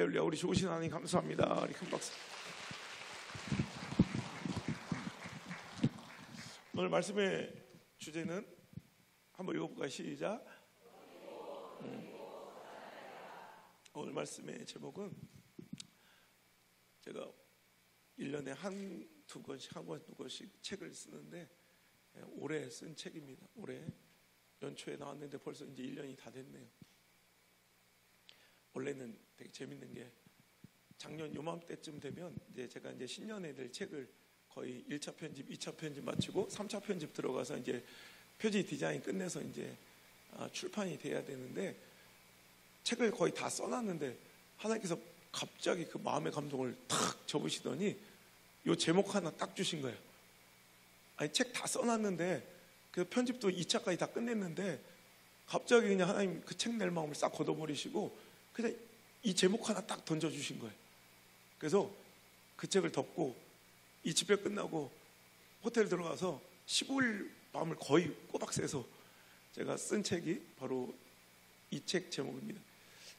할렐루야. 우리 좋으신 하나님 감사합니다. 우리 큰 박수. 오늘 말씀의 주제는 한번 읽어볼까요? 시작. 오늘 말씀의 제목은 제가 1년에 한두 권씩 한 권 두 권씩 책을 쓰는데 올해 쓴 책입니다. 올해 연초에 나왔는데 벌써 이제 1년이 다 됐네요. 원래는 되게 재밌는 게 작년 요맘때쯤 되면 이제 제가 이제 신년에 낼 책을 거의 1차 편집, 2차 편집 마치고 3차 편집 들어가서 이제 표지 디자인 끝내서 이제 출판이 돼야 되는데 책을 거의 다 써놨는데 하나님께서 갑자기 그 마음의 감동을 탁 접으시더니 요 제목 하나 딱 주신 거예요. 아니 책 다 써놨는데 그 편집도 2차까지 다 끝냈는데 갑자기 그냥 하나님 그 책 낼 마음을 싹 걷어버리시고 그냥 이 제목 하나 딱 던져주신 거예요. 그래서 그 책을 덮고 이 집회 끝나고 호텔 들어가서 15일 밤을 거의 꼬박 새서 제가 쓴 책이 바로 이 책 제목입니다.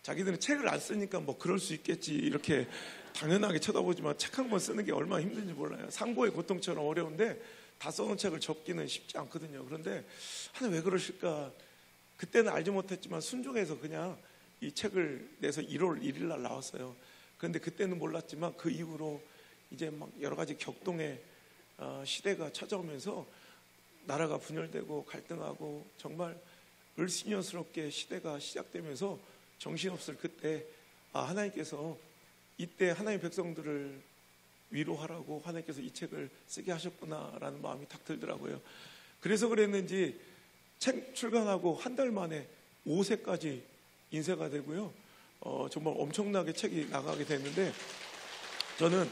자기들은 책을 안 쓰니까 뭐 그럴 수 있겠지 이렇게 당연하게 쳐다보지만 책 한 권 쓰는 게 얼마나 힘든지 몰라요. 상고의 고통처럼 어려운데 다 써놓은 책을 접기는 쉽지 않거든요. 그런데 하나님 왜 그러실까? 그때는 알지 못했지만 순종해서 그냥 이 책을 내서 1월 1일 날 나왔어요. 그런데 그때는 몰랐지만 그 이후로 이제 막 여러 가지 격동의 시대가 찾아오면서 나라가 분열되고 갈등하고 정말 을씨년스럽게 시대가 시작되면서 정신없을 그때 하나님께서 이때 하나님의 백성들을 위로하라고 하나님께서 이 책을 쓰게 하셨구나라는 마음이 탁 들더라고요. 그래서 그랬는지 책 출간하고 한 달 만에 5세까지 인쇄가 되고요. 정말 엄청나게 책이 나가게 됐는데 저는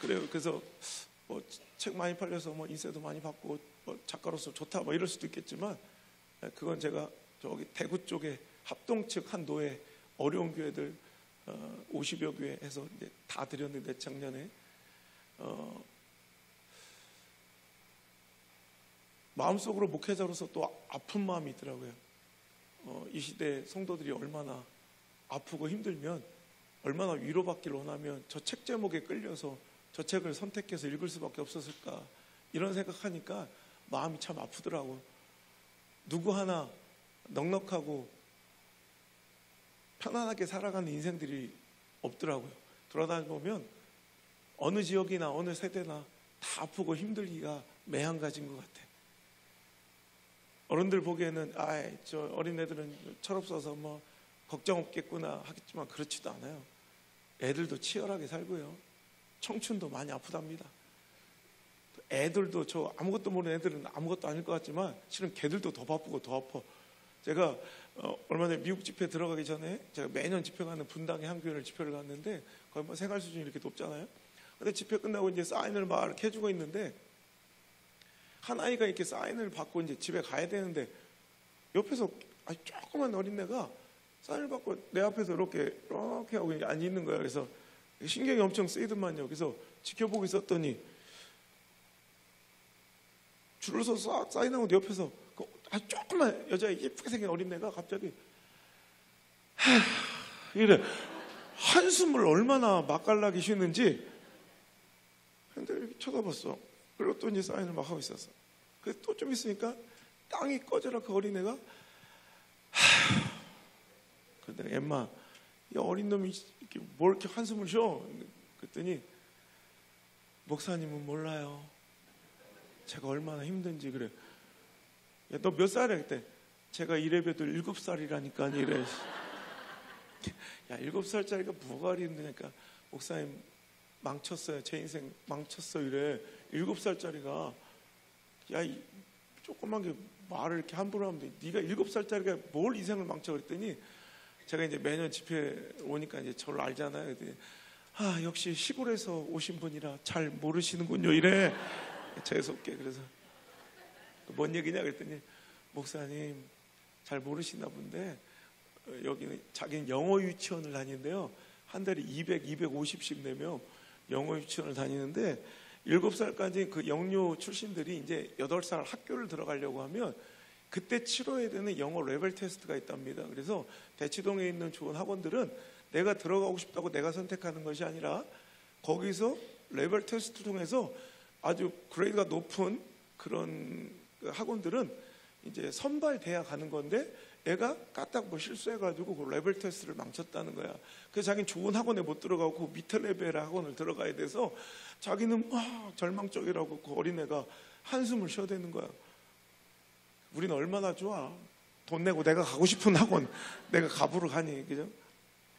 그래요. 그래서 뭐 책 많이 팔려서 뭐 인쇄도 많이 받고 뭐 작가로서 좋다 뭐 이럴 수도 있겠지만 그건 제가 저기 대구 쪽에 합동 측 한 노예 어려운 교회들 50여 교회 해서 이제 다 드렸는데 작년에 마음속으로 목회자로서 또 아픈 마음이 있더라고요. 이 시대 성도들이 얼마나 아프고 힘들면 얼마나 위로받기를 원하면 저 책 제목에 끌려서 저 책을 선택해서 읽을 수밖에 없었을까 이런 생각하니까 마음이 참 아프더라고요. 누구 하나 넉넉하고 편안하게 살아가는 인생들이 없더라고요. 돌아다니면 어느 지역이나 어느 세대나 다 아프고 힘들기가 매한가지인 것 같아요. 어른들 보기에는 저 어린애들은 철없어서 뭐 걱정 없겠구나 하겠지만 그렇지도 않아요. 애들도 치열하게 살고요. 청춘도 많이 아프답니다. 애들도 저 아무것도 모르는 애들은 아무것도 아닐 것 같지만 실은 걔들도 더 바쁘고 더 아파. 제가 얼마 전에 미국 집회 들어가기 전에 제가 매년 집회 가는 분당의 한 교회를 집회를 갔는데 거기 뭐 생활 수준이 이렇게 높잖아요. 근데 집회 끝나고 이제 사인을 막 이렇게 해주고 있는데 한 아이가 이렇게 사인을 받고 이제 집에 가야 되는데 옆에서 조그만 어린애가 사인을 받고 내 앞에서 이렇게 하고 앉아 있는 거예요. 그래서 신경이 엄청 쓰이더만요. 그래서 지켜보고 있었더니 줄을 서서 사인하고 내 옆에서 조그만 여자 예쁘게 생긴 어린애가 갑자기 이래 한숨을 얼마나 맛깔나게 쉬는지 근데 이렇게 쳐다봤어. 그리고 또 이제 사인을 막 하고 있었어. 그래서 또 좀 있으니까 땅이 꺼져라 그 어린애가 그러더니 엠마 이 어린 놈이 이렇게 뭘 이렇게 한숨을 쉬어? 그랬더니 목사님은 몰라요. 제가 얼마나 힘든지. 그래. 야, 너 몇 살이야? 그때 제가 이래봬도 7살이라니까 이래. 야 7살짜리가 뭐가 힘드니까 목사님 망쳤어요. 제 인생 망쳤어 이래. 7살짜리가 야 조그만 게 말을 이렇게 함부로 하면 돼. 네가 7살짜리가 뭘 인생을 망쳐 그랬더니 제가 이제 매년 집회 오니까 이제 저를 알잖아요. 그랬더니 역시 시골에서 오신 분이라 잘 모르시는군요 이래. 재수없게. 그래서 뭔 얘기냐 그랬더니 목사님 잘 모르시나 본데 여기는 자기는 영어 유치원을 다니는데요. 한 달에 250씩 내면 영어 유치원을 다니는데 7살까지 그 영유 출신들이 이제 8살 학교를 들어가려고 하면 그때 치러야 되는 영어 레벨 테스트가 있답니다. 그래서 대치동에 있는 좋은 학원들은 내가 들어가고 싶다고 내가 선택하는 것이 아니라 거기서 레벨 테스트를 통해서 아주 그레이드가 높은 그런 학원들은 이제 선발돼야 가는 건데 애가 까딱 뭐 실수해가지고 그 레벨 테스트를 망쳤다는 거야. 그래서 자기는 좋은 학원에 못 들어가고 그 밑에 레벨의 학원을 들어가야 돼서 자기는 막 절망적이라고 그 어린애가 한숨을 쉬어야 되는 거야. 우리는 얼마나 좋아. 돈 내고 내가 가고 싶은 학원 내가 가부로 가니, 그죠?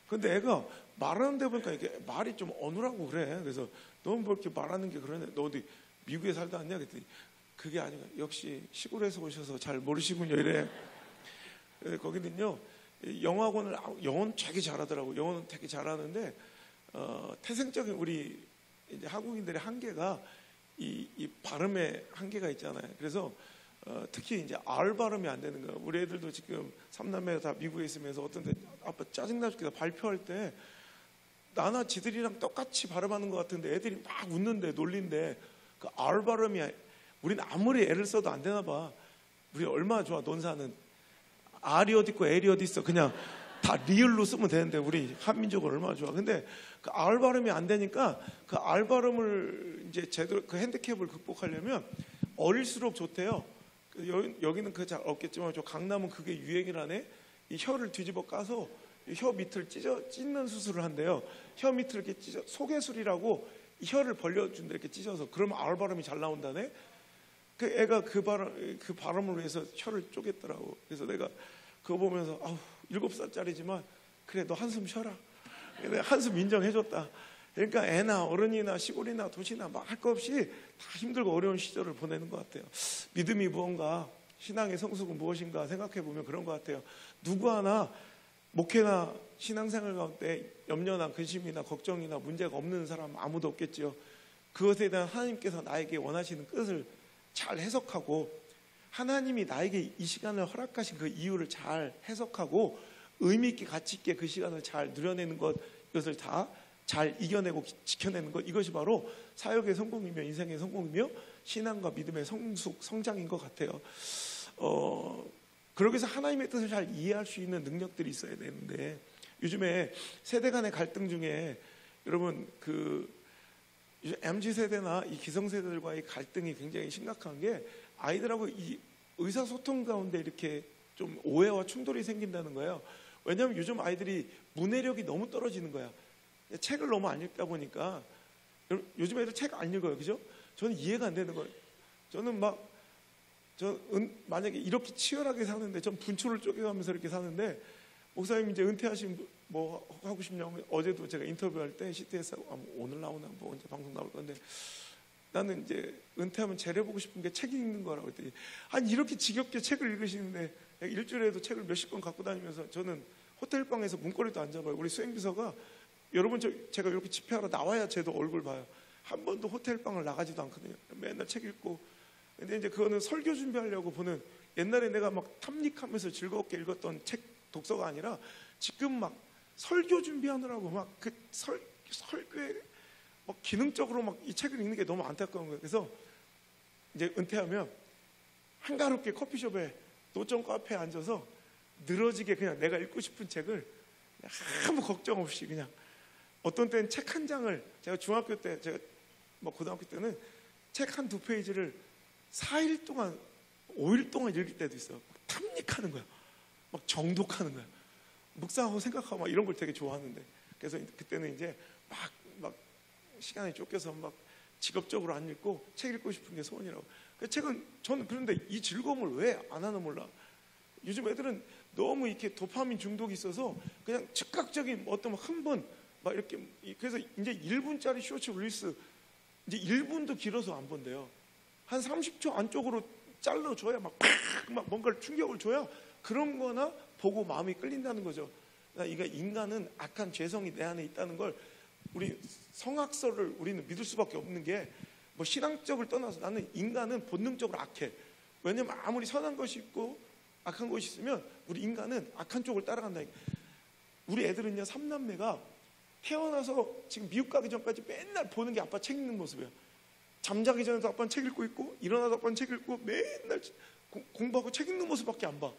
근데 애가 말하는 데 보니까 이게 말이 좀 어눌하고 그래. 그래서 너 뭐 이렇게 말하는 게 그러네. 너 어디 미국에 살다 왔냐? 그랬더니 그게 아니고 역시 시골에서 오셔서 잘 모르시군요. 이래. 거기는요, 영어는 되게 잘하더라고. 영어는 되게 잘하는데, 태생적인 우리 이제 한국인들의 한계가 이 발음의 한계가 있잖아요. 그래서, 특히 이제 R 발음이 안 되는 거야. 우리 애들도 지금 3남매 다 미국에 있으면서 어떤 데 아빠 짜증나 죽겠다 발표할 때 나나 지들이랑 똑같이 발음하는 것 같은데 애들이 막 웃는데 놀린데 그 R 발음이 우리는 아무리 애를 써도 안 되나 봐. 우리 얼마나 좋아. 논사는 R이 어디 있고 L이 어디 있어. 그냥 다 리을로 쓰면 되는데 우리 한민족은 얼마나 좋아. 근데 그 R 발음이 안 되니까 그 R 발음을 이제 제대로 그 핸디캡을 극복하려면 어릴수록 좋대요. 여기는 그거 잘 없겠지만 저 강남은 그게 유행이라네. 이 혀를 뒤집어 까서 혀 밑을 찢는 수술을 한대요. 혀 밑을 이렇게 찢어 소개술이라고 이 혀를 벌려준다 이렇게 찢어서. 그러면 R 발음이 잘 나온다네. 그 애가 그 발음을 위해서 혀를 쪼갰더라고. 그래서 내가 그거 보면서 7살짜리지만 그래 너 한숨 쉬어라. 내가 한숨 인정해줬다. 그러니까 애나 어른이나 시골이나 도시나 막 할 거 없이 다 힘들고 어려운 시절을 보내는 것 같아요. 믿음이 무언가, 신앙의 성숙은 무엇인가 생각해 보면 그런 것 같아요. 누구 하나 목회나 신앙생활 가운데 염려나 근심이나 걱정이나 문제가 없는 사람 아무도 없겠지요. 그것에 대한 하나님께서 나에게 원하시는 뜻을 잘 해석하고 하나님이 나에게 이 시간을 허락하신 그 이유를 잘 해석하고 의미 있게 가치 있게 그 시간을 잘 누려내는 것, 이것을 다 잘 이겨내고 지켜내는 것, 이것이 바로 사역의 성공이며 인생의 성공이며 신앙과 믿음의 성장인 것 같아요. 그러기 위해서 하나님의 뜻을 잘 이해할 수 있는 능력들이 있어야 되는데 요즘에 세대 간의 갈등 중에 여러분 그 MZ세대나 이 기성세대들과의 갈등이 굉장히 심각한 게 아이들하고 이 의사소통 가운데 이렇게 좀 오해와 충돌이 생긴다는 거예요. 왜냐하면 요즘 아이들이 문해력이 너무 떨어지는 거야. 책을 너무 안 읽다 보니까 요즘 애들 책 안 읽어요. 그죠? 저는 이해가 안 되는 거예요. 저는 만약에 이렇게 치열하게 사는데 전 분초를 쪼개가면서 이렇게 사는데 목사님 이제 은퇴하신 뭐 하고 싶냐고 어제도 제가 인터뷰할 때 CTS 오늘 나오나 뭐 언제 방송 나올 건데 나는 이제 은퇴하면 재려보고 싶은 게 책 읽는 거라고 했더니 아니 이렇게 지겹게 책을 읽으시는데 일주일에도 책을 몇십 권 갖고 다니면서 저는 호텔방에서 문고리도 안 잡아요. 우리 수행비서가 여러분 제가 이렇게 집회하러 나와야 쟤도 얼굴 봐요. 한 번도 호텔방을 나가지도 않거든요. 맨날 책 읽고. 근데 이제 그거는 설교 준비하려고 보는 옛날에 내가 막 탐닉하면서 즐겁게 읽었던 책 독서가 아니라 지금 막 설교 준비하느라고 막 그 설교에 막 기능적으로 막 이 책을 읽는 게 너무 안타까운 거예요. 그래서 이제 은퇴하면 한가롭게 커피숍에 노점 카페에 앉아서 늘어지게 그냥 내가 읽고 싶은 책을 아무 걱정 없이 그냥 어떤 때는 책 한 장을 제가 중학교 때 제가 뭐 고등학교 때는 책 한 두 페이지를 4일 동안 5일 동안 읽을 때도 있어요. 막 탐닉하는 거야. 막 정독하는 거야. 묵상하고 생각하고 막 이런 걸 되게 좋아하는데 그래서 그때는 이제 막 시간에 쫓겨서 막 직업적으로 안 읽고 책 읽고 싶은 게 소원이라고. 그 책은 저는 그런데 이 즐거움을 왜 안 하나 몰라. 요즘 애들은 너무 이렇게 도파민 중독이 있어서 그냥 즉각적인 어떤 한 번 막 이렇게 그래서 이제 1분짜리 쇼츠 릴리스 이제 1분도 길어서 안 본대요. 한 30초 안쪽으로 잘라줘야 막 뭔가를 충격을 줘야 그런 거나 보고 마음이 끌린다는 거죠. 그러니까 인간은 악한 죄성이 내 안에 있다는 걸 우리 성학설을 우리는 믿을 수밖에 없는 게 뭐 신앙적을 떠나서 나는 인간은 본능적으로 악해. 왜냐면 아무리 선한 것이 있고 악한 것이 있으면 우리 인간은 악한 쪽을 따라간다. 우리 애들은요 3남매가 태어나서 지금 미국 가기 전까지 맨날 보는 게 아빠 책 읽는 모습이에요. 잠자기 전에도 아빠는 책 읽고 있고 일어나서 아빠는 책 읽고 맨날 공부하고 책 읽는 모습밖에 안 봐.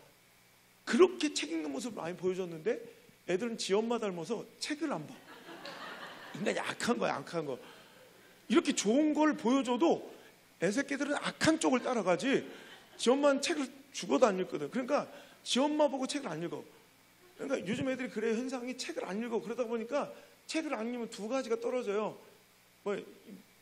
그렇게 책 읽는 모습을 많이 보여줬는데 애들은 지 엄마 닮아서 책을 안 봐. 인간이 악한 거야, 악한 거. 이렇게 좋은 걸 보여줘도 애새끼들은 악한 쪽을 따라가지 지 엄마는 책을 죽어도 안 읽거든. 그러니까 지 엄마 보고 책을 안 읽어. 그러니까 요즘 애들이 그래, 현상이 책을 안 읽어. 그러다 보니까 책을 안 읽으면 두 가지가 떨어져요. 뭐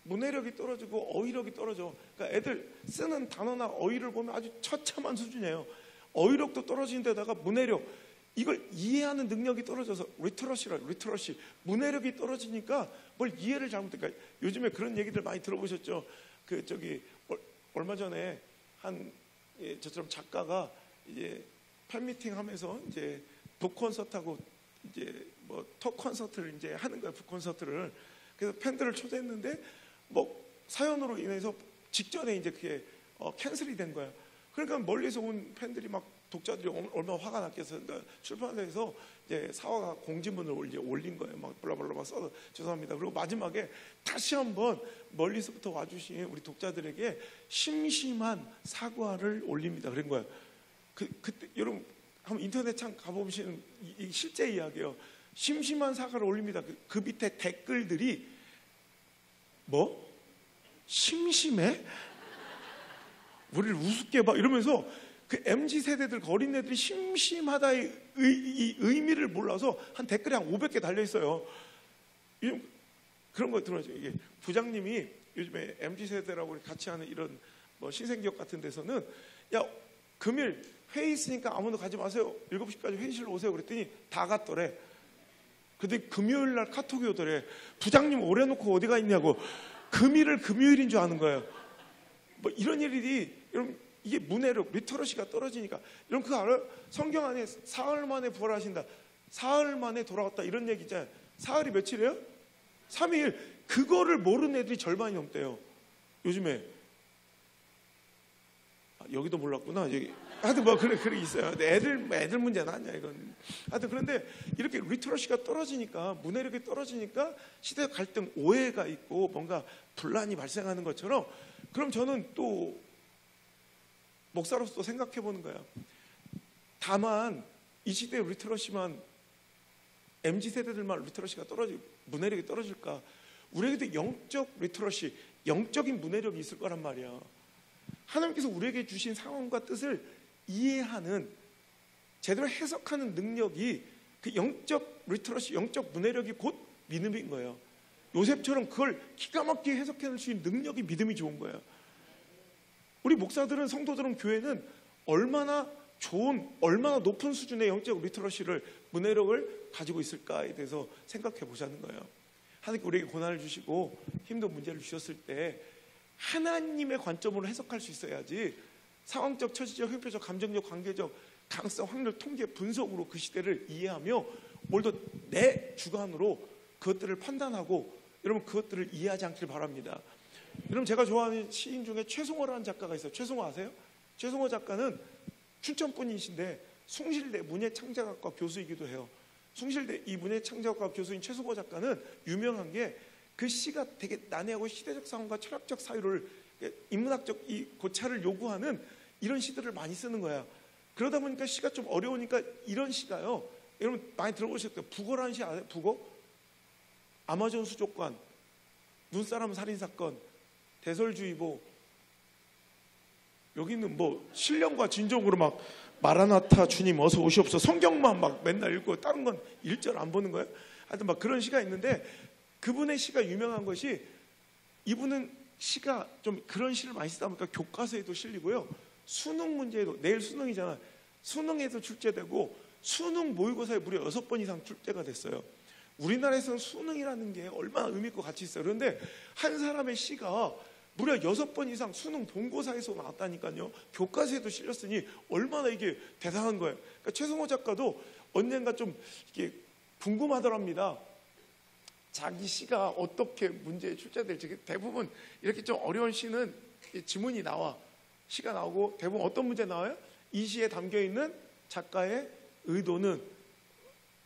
문해력이 떨어지고 어휘력이 떨어져. 그러니까 애들 쓰는 단어나 어휘를 보면 아주 처참한 수준이에요. 어휘력도 떨어지는 데다가 문해력, 이걸 이해하는 능력이 떨어져서 리터러시 문해력이 떨어지니까 뭘 이해를 잘못해. 그러니까 요즘에 그런 얘기들 많이 들어보셨죠? 그 저기 얼마 전에 한 저처럼 작가가 이제 팬미팅 하면서 이제 북 콘서트하고 이제 뭐 톡 콘서트를 이제 하는 거예요. 북 콘서트를. 그래서 팬들을 초대했는데 뭐 사연으로 인해서 직전에 이제 그게 캔슬이 된 거예요. 그러니까 멀리서 온 팬들이 막 독자들이 얼마나 화가 났겠어요. 그러니까 출판사에서 이제 사화가 공지문을 올린 거예요. 막 블라블라 막 써서 죄송합니다. 그리고 마지막에 다시 한번 멀리서부터 와주신 우리 독자들에게 심심한 사과를 올립니다. 그런 거예요. 그때 여러분 한번 인터넷 창 가보시면 이 실제 이야기예요. 심심한 사과를 올립니다. 그 밑에 댓글들이 뭐? 심심해? 우리를 우습게 봐? 이러면서 그 MZ세대들, 어린애들이 심심하다의 이 의미를 몰라서 한 댓글이 한 500개 달려있어요. 그런 거 들어야죠. 이게 부장님이 요즘에 MZ세대라고 같이 하는 이런 뭐 신생기업 같은 데서는 야, 금일 회의 있으니까 아무도 가지 마세요. 7시까지 회의실로 오세요. 그랬더니 다 갔더래. 근데 금요일 날 카톡이 오더래. 부장님 오래놓고 어디가 있냐고. 금일을 금요일인 줄 아는 거예요. 뭐 이런 일이, 여러분, 이게 문해력, 리터러시가 떨어지니까. 여러분 그거 알아요? 성경 안에 사흘 만에 부활하신다. 사흘 만에 돌아왔다. 이런 얘기 있잖아요. 사흘이 며칠이에요? 3일. 그거를 모르는 애들이 절반이 넘대요. 요즘에. 아, 여기도 몰랐구나. 여기. 하여튼 뭐 그래 있어요. 애들 문제는 아니야 이건. 하여튼 그런데 이렇게 리터러시가 떨어지니까, 문해력이 떨어지니까 시대 갈등, 오해가 있고 뭔가 분란이 발생하는 것처럼, 그럼 저는 또 목사로서 생각해 보는 거예요. 다만 이 시대의 리터러시만, MZ세대들만 리터러시가 떨어지고 문해력이 떨어질까? 우리에게도 영적 리터러시, 영적인 문해력이 있을 거란 말이야. 하나님께서 우리에게 주신 상황과 뜻을 이해하는, 제대로 해석하는 능력이, 그 영적 리터러시, 영적 문해력이 곧 믿음인 거예요. 요셉처럼 그걸 기가 막히게 해석해낼 수 있는 능력이 믿음이 좋은 거예요. 우리 목사들은, 성도들은, 교회는 얼마나 좋은, 얼마나 높은 수준의 영적 리터러시를, 문해력을 가지고 있을까에 대해서 생각해 보자는 거예요. 하나님께 우리에게 고난을 주시고 힘든 문제를 주셨을 때 하나님의 관점으로 해석할 수 있어야지, 상황적, 처지적, 형편적, 감정적, 관계적, 가능성, 확률, 통계, 분석으로 그 시대를 이해하며 오늘도 내 주관으로 그것들을 판단하고, 여러분 그것들을 이해하지 않기를 바랍니다. 여러분 제가 좋아하는 시인 중에 최송호라는 작가가 있어요. 최송호 아세요? 최송호 작가는 춘천 분이신데 숭실대 문예창작학과 교수이기도 해요. 숭실대 이 문예창작학과 교수인 최송호 작가는 유명한 게 그 시가 되게 난해하고 시대적 상황과 철학적 사유를, 인문학적 이 고찰을 요구하는 이런 시들을 많이 쓰는 거야. 그러다 보니까 시가 좀 어려우니까 이런 시가요, 여러분 많이 들어보셨죠? 북어라는 시 아세요? 북어? 아마존 수족관, 눈사람 살인사건, 대설주의보, 여기는 뭐 신령과 진정으로 막 마라나타 주님 어서 오시옵소서 성경만 막 맨날 읽고 다른 건 1절 안 보는 거예요. 하여튼 막 그런 시가 있는데, 그분의 시가 유명한 것이, 이분은 시가 좀 그런 시를 많이 쓰다 보니까 교과서에도 실리고요, 수능 문제에도, 내일 수능이잖아, 수능에도 출제되고 수능 모의고사에 무려 6번 이상 출제가 됐어요. 우리나라에서는 수능이라는 게 얼마나 의미 있고 가치 있어요. 그런데 한 사람의 시가 무려 6번 이상 수능 본고사에서 나왔다니까요. 교과서에도 실렸으니 얼마나 이게 대단한 거예요. 그러니까 최송호 작가도 언젠가 좀 이게 궁금하더랍니다. 자기 시가 어떻게 문제에 출제될지. 대부분 이렇게 좀 어려운 시는 지문이 나와, 시가 나오고 대부분 어떤 문제 나와요? 이 시에 담겨있는 작가의 의도는,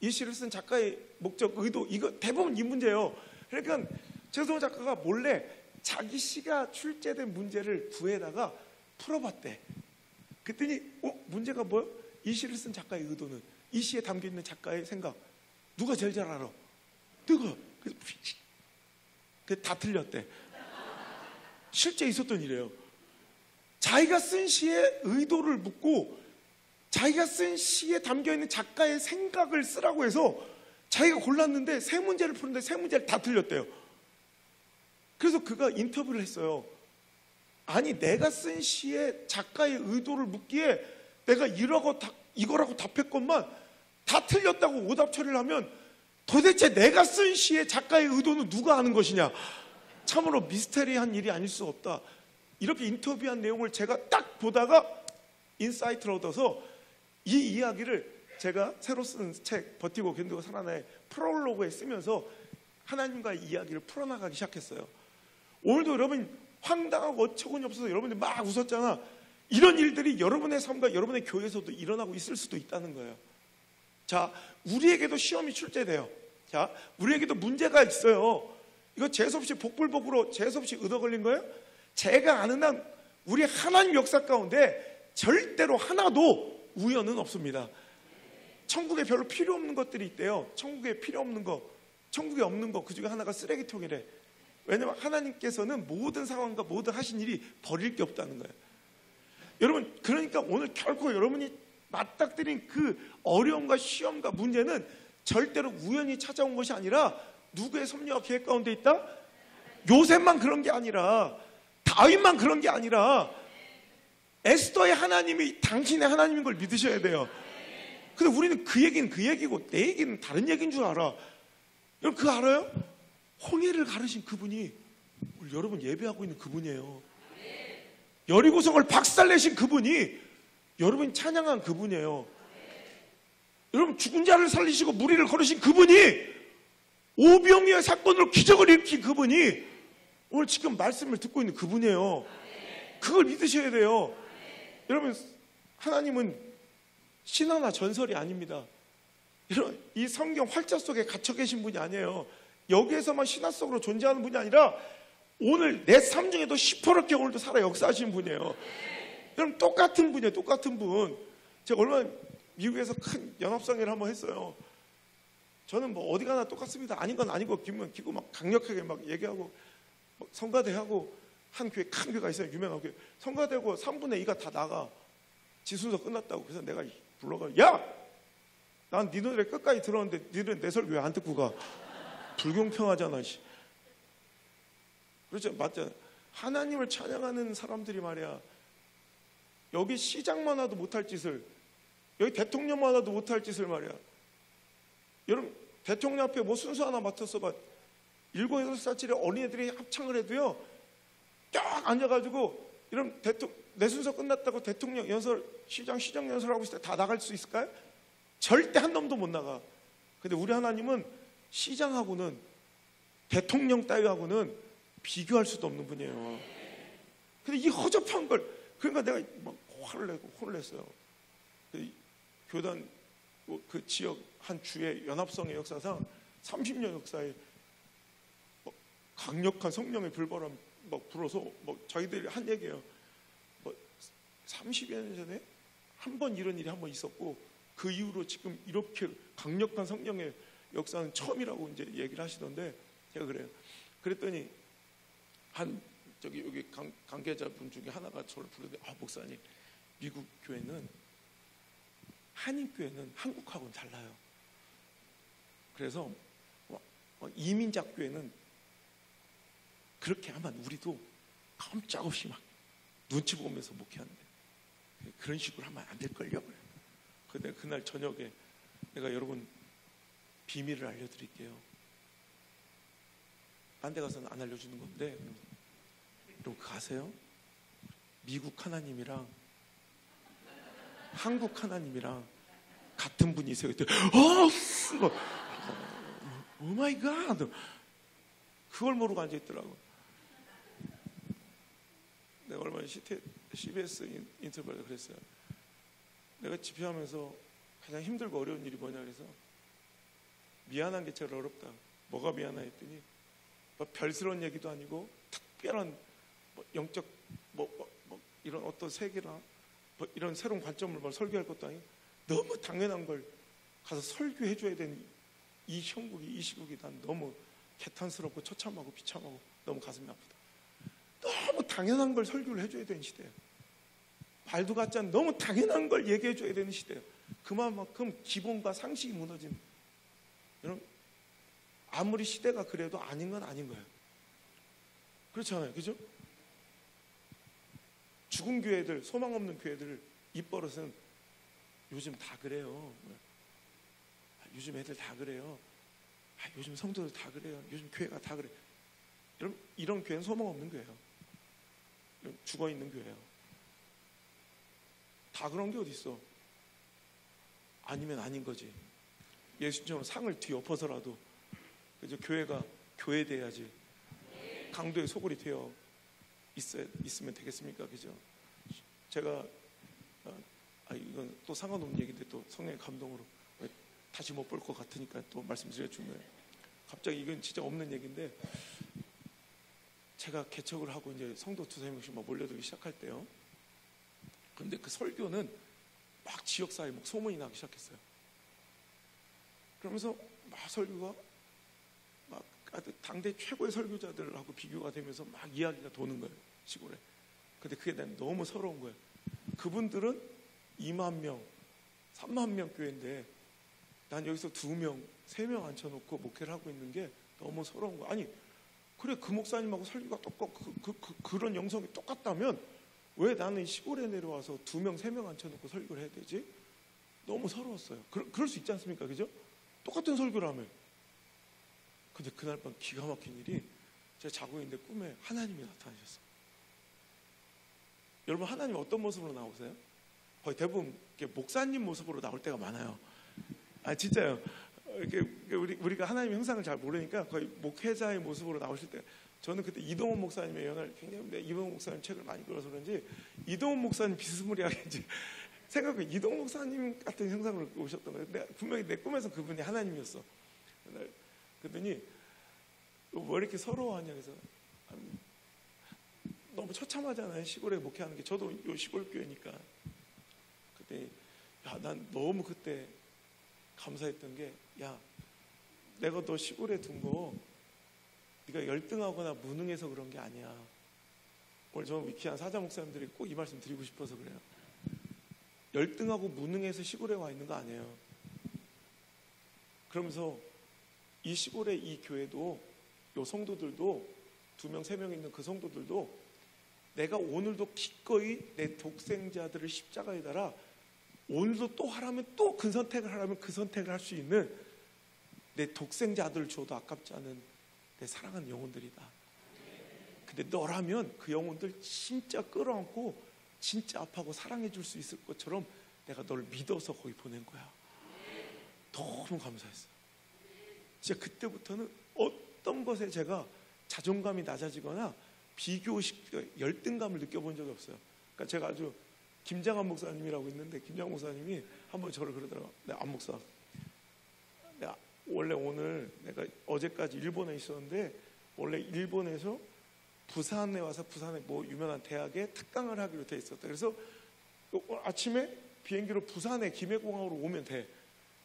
이 시를 쓴 작가의 목적, 의도, 이거 대부분 이 문제예요. 그러니까 최송호 작가가 몰래 자기 시가 출제된 문제를 구해다가 풀어봤대. 그랬더니 문제가 뭐예요? 이 시를 쓴 작가의 의도는, 이 시에 담겨있는 작가의 생각 누가 제일 잘 알아? 내가. 다 틀렸대. 실제 있었던 일이에요. 자기가 쓴 시의 의도를 묻고 자기가 쓴 시에 담겨있는 작가의 생각을 쓰라고 해서 자기가 골랐는데 세 문제를 푸는데 세 문제를 다 틀렸대요. 그래서 그가 인터뷰를 했어요. 아니 내가 쓴 시에 작가의 의도를 묻기에 내가 이거라고 답했건만 다 틀렸다고 오답 처리를 하면 도대체 내가 쓴 시의 작가의 의도는 누가 아는 것이냐. 참으로 미스테리한 일이 아닐 수 없다. 이렇게 인터뷰한 내용을 제가 딱 보다가 인사이트를 얻어서 이 이야기를 제가 새로 쓴 책 버티고 견디고 살아나의 프롤로그에 쓰면서 하나님과의 이야기를 풀어나가기 시작했어요. 오늘도 여러분 황당하고 어처구니 없어서 여러분들 막 웃었잖아. 이런 일들이 여러분의 삶과 여러분의 교회에서도 일어나고 있을 수도 있다는 거예요. 자, 우리에게도 시험이 출제돼요. 자, 우리에게도 문제가 있어요. 이거 재수없이 복불복으로 재수없이 얻어 걸린 거예요? 제가 아는 한 우리 하나님 역사 가운데 절대로 하나도 우연은 없습니다. 천국에 별로 필요 없는 것들이 있대요. 천국에 필요 없는 거, 천국에 없는 거, 그 중에 하나가 쓰레기통이래. 왜냐면 하나님께서는 모든 상황과 모든 하신 일이 버릴 게 없다는 거예요. 여러분, 그러니까 오늘 결코 여러분이 맞닥뜨린 그 어려움과 시험과 문제는 절대로 우연히 찾아온 것이 아니라 누구의 섭리와 계획 가운데 있다? 요셉만 그런 게 아니라, 다윗만 그런 게 아니라 에스더의 하나님이 당신의 하나님인 걸 믿으셔야 돼요. 근데 우리는 그 얘기는 그 얘기고 내 얘기는 다른 얘기인 줄 알아. 여러분 그거 알아요? 홍해를 가르신 그분이 오늘 여러분 예배하고 있는 그분이에요. 여리고성을 박살내신 그분이 여러분이 찬양한 그분이에요. 여러분 죽은 자를 살리시고 무리를 걸으신 그분이 오병이어 사건으로 기적을 일으킨 그분이 오늘 지금 말씀을 듣고 있는 그분이에요. 그걸 믿으셔야 돼요. 여러분 하나님은 신화나 전설이 아닙니다. 여러분 이 성경 활자 속에 갇혀 계신 분이 아니에요. 여기에서만 신화 속으로 존재하는 분이 아니라 오늘 내 삶 중에도 시퍼렇게 오늘도 살아 역사하시는 분이에요. 여러분 똑같은 분이에요. 똑같은 분. 제가 얼마나 미국에서 큰 연합성회를 한번 했어요. 저는 뭐 어디 가나 똑같습니다. 아닌 건 아니고 기면 기고 막 강력하게 막 얘기하고 막 성가대하고 한 교회 큰 교회가 있어요. 유명한 교회. 성가대고 3분의 2가 다 나가. 지순서 끝났다고. 그래서 내가 불러가 야! 난 네 노래 끝까지 들었는데 니는 내 설교 왜 안 듣고 가? 불공평하잖아. 그렇죠. 맞잖아. 하나님을 찬양하는 사람들이 말이야. 여기 시장만 와도 못할 짓을, 여기 대통령만 와도 못할 짓을 말이야. 여러분 대통령 앞에 뭐 순서 하나 맡았어 봐. 7, 8살짜리 어린애들이 합창을 해도요 쫙 앉아가지고 이런 내 순서 끝났다고 대통령 연설, 시장 연설하고 있을 때 다 나갈 수 있을까요? 절대 한 놈도 못 나가. 근데 우리 하나님은 시장하고는 대통령 따위하고는 비교할 수도 없는 분이에요. 근데 이 허접한 걸, 그러니까 내가 막 혼을 냈어요. 교단 그 지역 한 주의 연합성의 역사상 30년 역사에 강력한 성령의 불바람 막 불어서 자기들이 한 얘기예요. 30여 년 전에 한 번 이런 일이 한 번 있었고 그 이후로 지금 이렇게 강력한 성령의 역사는 처음이라고 이제 얘기를 하시던데 제가 그래요. 그랬더니 여기 관계자분 중에 하나가 저를 부르는데 목사님, 미국 교회는 한인교회는 한국하고는 달라요. 그래서 이민작 교회는 그렇게 하면 우리도 깜짝없이 막 눈치 보면서 목회하는데 그런 식으로 하면 안 될걸요. 근데 그날 저녁에 내가 여러분 비밀을 알려드릴게요. 딴 데 가서는 안 알려주는 건데 여러분 그거 아세요? 미국 하나님이랑 한국 하나님이랑 같은 분이세요. 그때 오 마이 갓, 그걸 모르고 앉아있더라고. 내가 얼마 전에 CBS 인터뷰에서 그랬어요. 내가 집회하면서 가장 힘들고 어려운 일이 뭐냐 그래서 미안한 게 제일 어렵다. 뭐가 미안하 했더니 별스러운 얘기도 아니고 특별한 영적 이런 어떤 세계나 이런 새로운 관점을 설교할 것도 아니고 너무 당연한 걸 가서 설교해줘야 되는 이 형국이, 이 시국이 난 너무 개탄스럽고 처참하고 비참하고 너무 가슴이 아프다. 너무 당연한 걸 설교를 해줘야 되는 시대예요. 말도 같지 않은 너무 당연한 걸 얘기해줘야 되는 시대예요. 그만큼 기본과 상식이 무너진, 여러분, 아무리 시대가 그래도 아닌 건 아닌 거예요. 그렇잖아요, 그죠? 죽은 교회들, 소망 없는 교회들 입버릇은 요즘 다 그래요. 요즘 애들 다 그래요. 요즘 성도들 다 그래요. 요즘 교회가 다 그래요. 여러분, 이런 교회는 소망 없는 교회예요. 죽어 있는 교회예요. 다 그런 게 어디 있어? 아니면 아닌 거지. 예수님처럼 상을 뒤엎어서라도 그죠? 교회가 교회돼야지. 강도의 소굴이 되어 있으면 되겠습니까? 그죠? 제가 이건 또 상관없는 얘기인데 또 성령의 감동으로 다시 못 볼 것 같으니까 또 말씀드려 준 거예요. 갑자기 이건 진짜 없는 얘기인데, 제가 개척을 하고 이제 성도 2-3명씩 막 몰려들기 시작할 때요. 그런데 그 설교는 막 지역사회 막 소문이 나기 시작했어요. 그러면서 막 설교가 막 당대 최고의 설교자들하고 비교가 되면서 막 이야기가 도는 거예요, 시골에. 근데 그게 난 너무 서러운 거예요. 그분들은 2만 명, 3만 명 교회인데 난 여기서 2명, 3명 앉혀놓고 목회를 하고 있는 게 너무 서러운 거예요. 아니, 그래, 그 목사님하고 설교가 똑같고 그런 영성이 똑같다면 왜 나는 시골에 내려와서 2명, 3명 앉혀놓고 설교를 해야 되지? 너무 서러웠어요. 그럴 수 있지 않습니까? 그죠? 똑같은 설교라며. 근데 그날 밤 기가 막힌 일이, 제가 자고 있는데 꿈에 하나님이 나타나셨어요. 여러분, 하나님 어떤 모습으로 나오세요? 거의 대부분 목사님 모습으로 나올 때가 많아요. 진짜요. 우리가 하나님의 형상을 잘 모르니까 거의 목회자의 모습으로 나오실 때, 저는 그때 이동훈 목사님의 영향을 굉장히, 이동훈 목사님 책을 많이 읽어서 그런지 이동훈 목사님 비스무리하게 이제 생각해, 이동훈 목사님 같은 형상으로 오셨던 거예요. 근데 분명히 내 꿈에서 그분이 하나님이었어. 그랬더니 왜 이렇게 서러워하냐 그래서, 너무 처참하잖아요, 시골에 목회하는 게. 저도 요 시골 교회니까. 그때 난 너무 그때 감사했던 게, 내가 너 시골에 둔 거 네가 열등하거나 무능해서 그런 게 아니야. 오늘 저 위키한 사자 목사님들이 꼭 이 말씀 드리고 싶어서 그래요. 열등하고 무능해서 시골에 와 있는 거 아니에요. 그러면서 이 시골의 이 교회도, 요 성도들도, 2명, 3명 있는 그 성도들도 내가 오늘도 기꺼이 내 독생자들을 십자가에 달아 오늘도 또 하라면, 또 그 선택을 하라면 그 선택을 할 수 있는 내 독생자 아들을 줘도 아깝지 않은 내 사랑하는 영혼들이다. 근데 너라면 그 영혼들 진짜 끌어안고 진짜 아파하고 사랑해 줄 수 있을 것처럼 내가 너를 믿어서 거기 보낸 거야. 너무 감사했어요. 진짜 그때부터는 어떤 것에 제가 자존감이 낮아지거나 열등감을 느껴본 적이 없어요. 그러니까 제가 아주, 김장한 목사님이라고 있는데, 김장 목사님이 한번 저를 그러더라고요. 안 목사, 내가 원래 오늘, 내가 어제까지 일본에 있었는데 원래 일본에서 부산에 와서 부산에 뭐 유명한 대학에 특강을 하기로 돼 있었다. 그래서 아침에 비행기로 부산에 김해공항으로 오면 돼.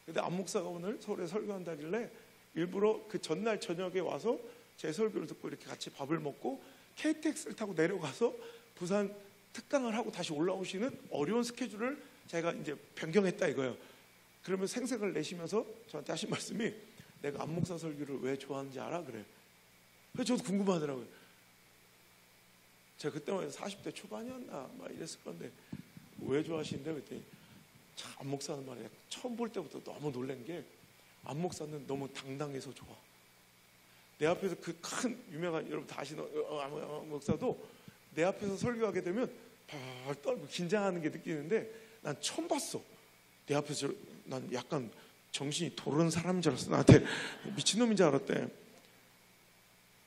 근데 안 목사가 오늘 서울에 설교한다길래 일부러 그 전날 저녁에 와서 제 설교를 듣고 이렇게 같이 밥을 먹고 KTX를 타고 내려가서 부산 특강을 하고 다시 올라오시는 어려운 스케줄을 제가 이제 변경했다 이거예요. 그러면 생색을 내시면서 저한테 하신 말씀이, 내가 안 목사 설교를 왜 좋아하는지 알아? 그래요. 그래서 저도 궁금하더라고요. 제가 그때만 해도 40대 초반이었나 막 이랬을 건데, 왜 좋아하시는데? 그랬더니 참 안 목사는 말이야, 처음 볼 때부터 너무 놀란 게, 안 목사는 너무 당당해서 좋아. 내 앞에서 그 큰 유명한, 여러분 다 아시는 안 목사도 내 앞에서 설교하게 되면 발 떨고 긴장하는 게 느끼는데, 난 처음 봤어. 내 앞에서 난 약간 정신이 도는 사람인 줄 알았어. 나한테 미친놈인 줄 알았대.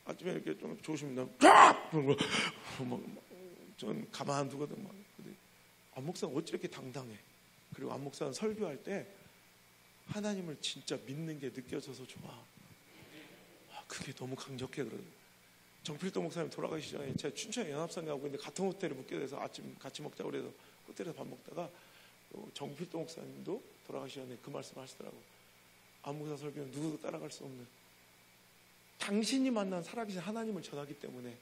아침에 이렇게 좀 조심히 전 가만 안 두거든. 근데 안 목사는 어찌 이렇게 당당해. 그리고 안 목사는 설교할 때 하나님을 진짜 믿는 게 느껴져서 좋아. 그게 너무 강력해. 그러더라고요. 정필도 목사님 돌아가시기 전에 제가 춘천에 연합상에 가고 있는데 같은 호텔에 묵게 돼서 아침 같이 먹자고 그래서 호텔에서 밥 먹다가 정필도 목사님도 돌아가시기 전에 그 말씀 하시더라고. 안목사 설교는 누구도 따라갈 수 없는, 당신이 만난 살아계신 하나님을 전하기 때문에.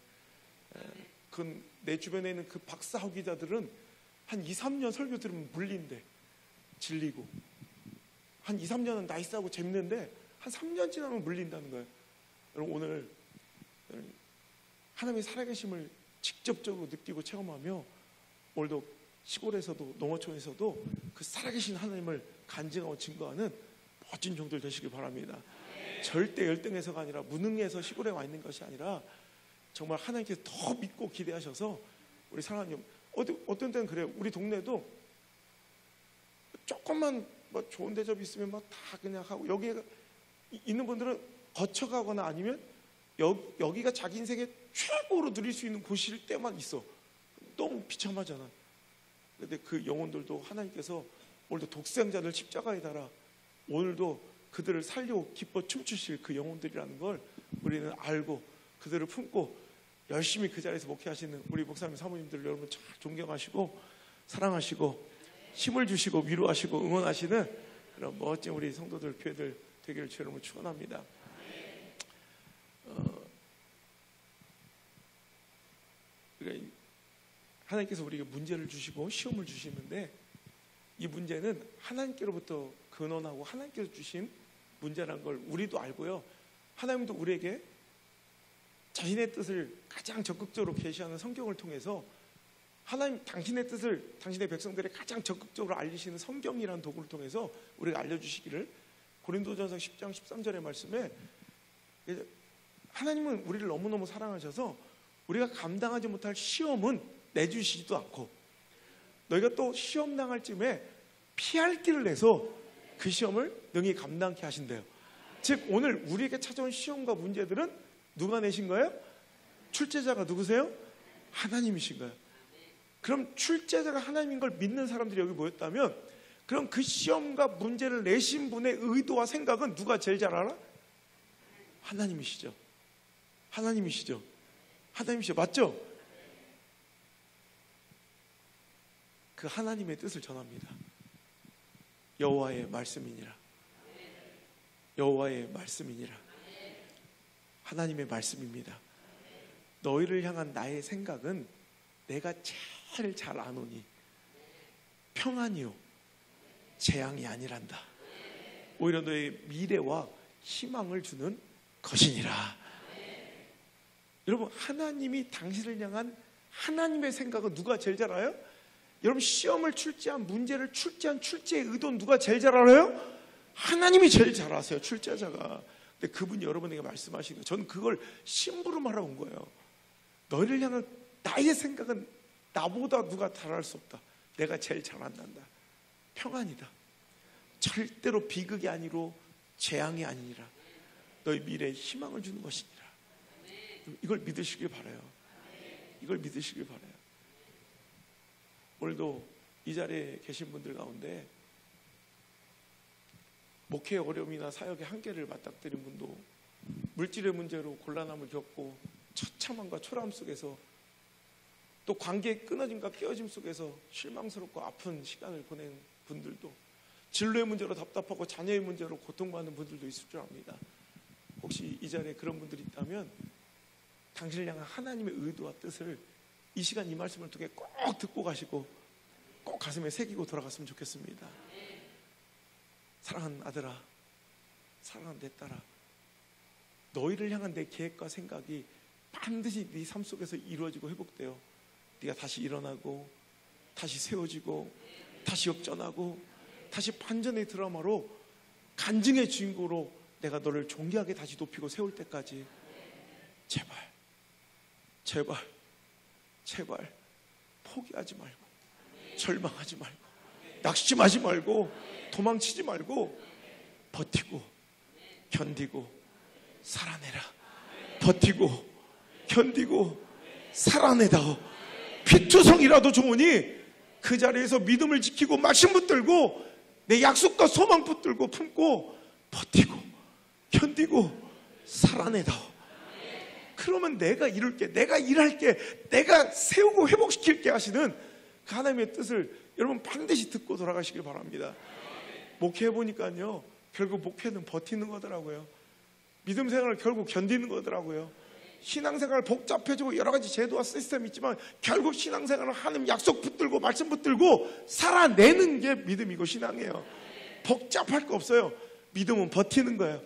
내 주변에 있는 그 박사학위자들은 한 2, 3년 설교 들으면 물린대. 질리고. 한 2, 3년은 나이스하고 재밌는데 한 3년 지나면 물린다는 거예요. 여러분, 오늘 하나님의 살아계심을 직접적으로 느끼고 체험하며 오늘도 시골에서도 농어촌에서도 그 살아계신 하나님을 간증하고 증거하는 멋진 종들 되시길 바랍니다. 절대 열등해서가 아니라 무능해서 시골에 와 있는 것이 아니라 정말 하나님께서 더 믿고 기대하셔서 우리 사랑하는, 어떤 때는 그래요. 우리 동네도 조금만 뭐 좋은 대접이 있으면 막 다 그냥 하고, 여기에 있는 분들은 거쳐가거나 아니면 여기가 자기 인생의 최고로 누릴 수 있는 곳일 때만 있어. 너무 비참하잖아. 그런데 그 영혼들도 하나님께서 오늘도 독생자를 십자가에 달아 오늘도 그들을 살리고 기뻐 춤추실 그 영혼들이라는 걸 우리는 알고 그들을 품고 열심히 그 자리에서 목회하시는 우리 목사님 사모님들 여러분 잘 존경하시고 사랑하시고 힘을 주시고 위로하시고 응원하시는 그런 멋진 우리 성도들 교회들 되기를 주의 이름으로 축원합니다. 그러니까 하나님께서 우리에게 문제를 주시고 시험을 주시는데 이 문제는 하나님께로부터 근원하고 하나님께서 주신 문제라는 걸 우리도 알고요. 하나님도 우리에게 자신의 뜻을 가장 적극적으로 계시하는 성경을 통해서 하나님 당신의 뜻을 당신의 백성들에 가장 적극적으로 알리시는 성경이라는 도구를 통해서 우리가 알려주시기를 고린도전서 10장 13절의 말씀에 하나님은 우리를 너무너무 사랑하셔서 우리가 감당하지 못할 시험은 내주시지도 않고 너희가 또 시험 당할 쯤에 피할 길을 내서 그 시험을 능히 감당케 하신대요. 즉 오늘 우리에게 찾아온 시험과 문제들은 누가 내신 거예요? 출제자가 누구세요? 하나님이신 거예요. 그럼 출제자가 하나님인 걸 믿는 사람들이 여기 모였다면 그럼 그 시험과 문제를 내신 분의 의도와 생각은 누가 제일 잘 알아? 하나님이시죠. 하나님이시죠. 하나님이시죠. 맞죠? 그 하나님의 뜻을 전합니다. 여호와의 말씀이니라. 여호와의 말씀이니라. 하나님의 말씀입니다. 너희를 향한 나의 생각은 내가 제일 잘 아노니 평안이요 재앙이 아니란다. 오히려 너의 미래와 희망을 주는 것이니라. 여러분, 하나님이 당신을 향한 하나님의 생각은 누가 제일 잘 알아요? 여러분, 시험을 출제한 문제를 출제한 출제의 의도는 누가 제일 잘 알아요? 하나님이 제일 잘 아세요, 출제자가. 근데 그분이 여러분에게 말씀하시는 거예요. 저는 그걸 심부름하러 온 거예요. 너희를 향한 나의 생각은 나보다 누가 잘 알 수 없다. 내가 제일 잘 안단다. 평안이다. 절대로 비극이 아니로 재앙이 아니라 너희 미래에 희망을 주는 것이니라. 이걸 믿으시길 바라요. 이걸 믿으시길 바라요. 오늘도 이 자리에 계신 분들 가운데 목회의 어려움이나 사역의 한계를 맞닥뜨린 분도 물질의 문제로 곤란함을 겪고 처참함과 초라함 속에서 또 관계의 끊어짐과 깨어짐 속에서 실망스럽고 아픈 시간을 보낸 분들도 진로의 문제로 답답하고 자녀의 문제로 고통받는 분들도 있을 줄 압니다. 혹시 이 자리에 그런 분들이 있다면 당신을 향한 하나님의 의도와 뜻을 이 시간 이 말씀을 통해 꼭 듣고 가시고 꼭 가슴에 새기고 돌아갔으면 좋겠습니다. 사랑하는 아들아, 사랑하는 내 딸아, 너희를 향한 내 계획과 생각이 반드시 네 삶 속에서 이루어지고 회복되어 네가 다시 일어나고 다시 세워지고 다시 역전하고 다시 반전의 드라마로 간증의 주인공으로 내가 너를 존귀하게 다시 높이고 세울 때까지 제발 제발 제발 포기하지 말고 절망하지 말고 낙심하지 말고 도망치지 말고 버티고 견디고 살아내라. 버티고 견디고 살아내다오. 피투성이라도 좋으니 그 자리에서 믿음을 지키고 막심 붙들고 내 약속과 소망 붙들고 품고 버티고 견디고 살아내다오. 그러면 내가 이룰게, 내가 일할게, 내가 세우고 회복시킬게 하시는 그 하나님의 뜻을 여러분 반드시 듣고 돌아가시길 바랍니다. 목회해 보니까요, 결국 목회는 버티는 거더라고요. 믿음 생활을 결국 견디는 거더라고요. 신앙생활 복잡해지고 여러 가지 제도와 시스템이 있지만 결국 신앙생활은 하나님 약속 붙들고 말씀 붙들고 살아내는 게 믿음이고 신앙이에요. 복잡할 거 없어요. 믿음은 버티는 거예요.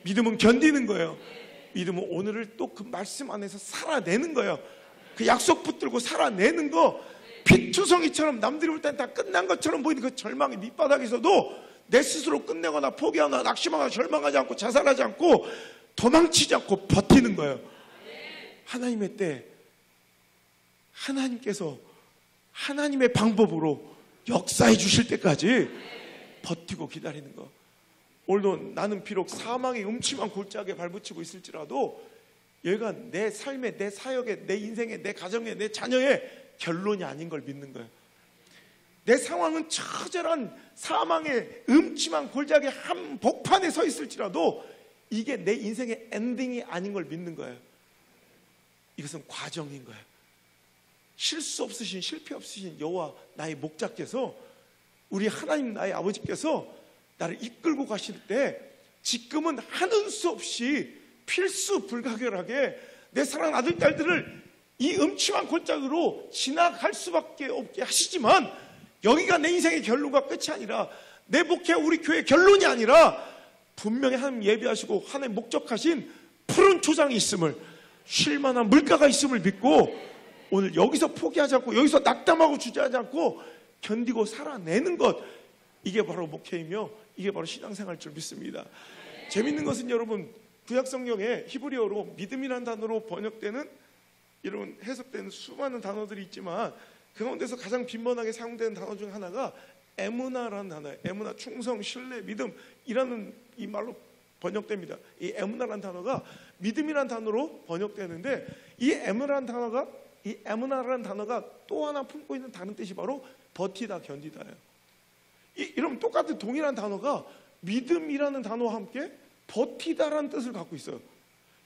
믿음은 견디는 거예요. 믿음은 오늘을 또 그 말씀 안에서 살아내는 거예요. 그 약속 붙들고 살아내는 거, 피투성이처럼 남들이 볼 땐 다 끝난 것처럼 보이는 그 절망의 밑바닥에서도 내 스스로 끝내거나 포기하거나 낙심하거나 절망하지 않고 자살하지 않고 도망치지 않고 버티는 거예요. 하나님의 때 하나님께서 하나님의 방법으로 역사해 주실 때까지 버티고 기다리는 거. 오늘도 나는 비록 사망의 음침한 골짜기에 발붙이고 있을지라도 얘가 내 삶의, 내 사역의, 내 인생의, 내 가정의, 내 자녀의 결론이 아닌 걸 믿는 거예요. 내 상황은 처절한 사망의 음침한 골짜기 한복판에 서 있을지라도 이게 내 인생의 엔딩이 아닌 걸 믿는 거예요. 이것은 과정인 거예요. 실수 없으신, 실패 없으신 여호와 나의 목자께서, 우리 하나님 나의 아버지께서 나를 이끌고 가실 때 지금은 하는 수 없이 필수 불가결하게 내 사랑하는 아들, 딸들을 이 음침한 골짜기로 지나갈 수밖에 없게 하시지만, 여기가 내 인생의 결론과 끝이 아니라, 내 목회 우리 교회의 결론이 아니라 분명히 하나님 예비하시고 하나님 목적하신 푸른 초장이 있음을, 쉴만한 물가가 있음을 믿고 오늘 여기서 포기하지 않고, 여기서 낙담하고 주저하지 않고 견디고 살아내는 것, 이게 바로 목회이며 이게 바로 신앙생활일 줄 믿습니다. 재밌는 것은 여러분, 구약성경에 히브리어로 믿음이라는 단어로 번역되는, 이런 해석되는 수많은 단어들이 있지만 그 가운데서 가장 빈번하게 사용되는 단어 중 하나가 에무나라는 단어예요. 에무나, 충성, 신뢰, 믿음이라는 이 말로 번역됩니다. 이 에무나라는 단어가 믿음이라는 단어로 번역되는데, 이 에무나라는 단어가 또 하나 품고 있는 다른 뜻이 바로 버티다, 견디다예요. 이런 똑같은 동일한 단어가 믿음이라는 단어와 함께 버티다라는 뜻을 갖고 있어요.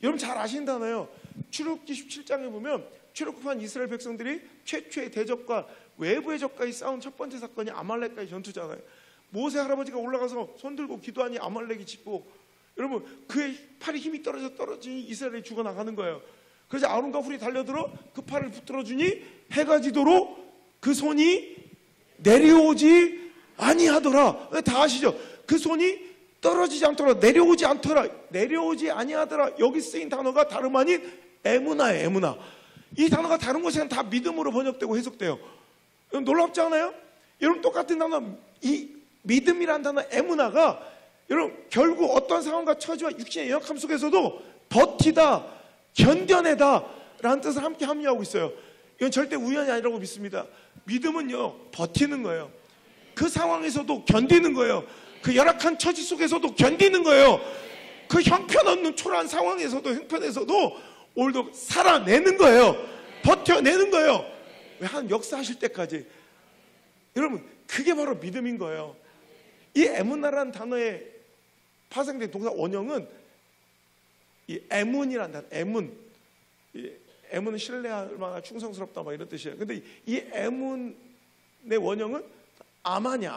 여러분 잘 아시는 단어예요. 출애굽기 17장에 보면 출애굽한 이스라엘 백성들이 최초의 대적과 외부의 적과의 싸운 첫 번째 사건이 아말렉과의 전투잖아요. 모세 할아버지가 올라가서 손들고 기도하니 아말렉이 짓고, 여러분 그의 팔에 힘이 떨어지니 이스라엘이 죽어나가는 거예요. 그래서 아론과 훌이 달려들어 그 팔을 붙들어 주니 해가 지도록 그 손이 내려오지 아니하더라. 다 아시죠? 그 손이 떨어지지 않더라, 내려오지 않더라, 내려오지 아니하더라. 여기 쓰인 단어가 다름 아닌 에무나예요. 에무나. 이 단어가 다른 곳에는 다 믿음으로 번역되고 해석돼요. 놀랍지 않아요? 여러분 똑같은 단어, 이 믿음이라는 단어 에무나가 여러분 결국 어떤 상황과 처지와 육신의 연약함 속에서도 버티다, 견뎌내다 라는 뜻을 함께 함유하고 있어요. 이건 절대 우연이 아니라고 믿습니다. 믿음은요 버티는 거예요. 그 상황에서도 견디는 거예요. 그 열악한 처지 속에서도 견디는 거예요. 그 형편없는 초라한 상황에서도, 형편에서도 오늘도 살아내는 거예요. 버텨내는 거예요. 왜? 하나님 역사하실 때까지. 여러분 그게 바로 믿음인 거예요. 이 에문나라는 단어에 파생된 동사 원형은 이 에문이라는 단어, 에문은 신뢰할 만한 충성스럽다 막 이런 뜻이에요. 근데 이 에문의 원형은 아만이야.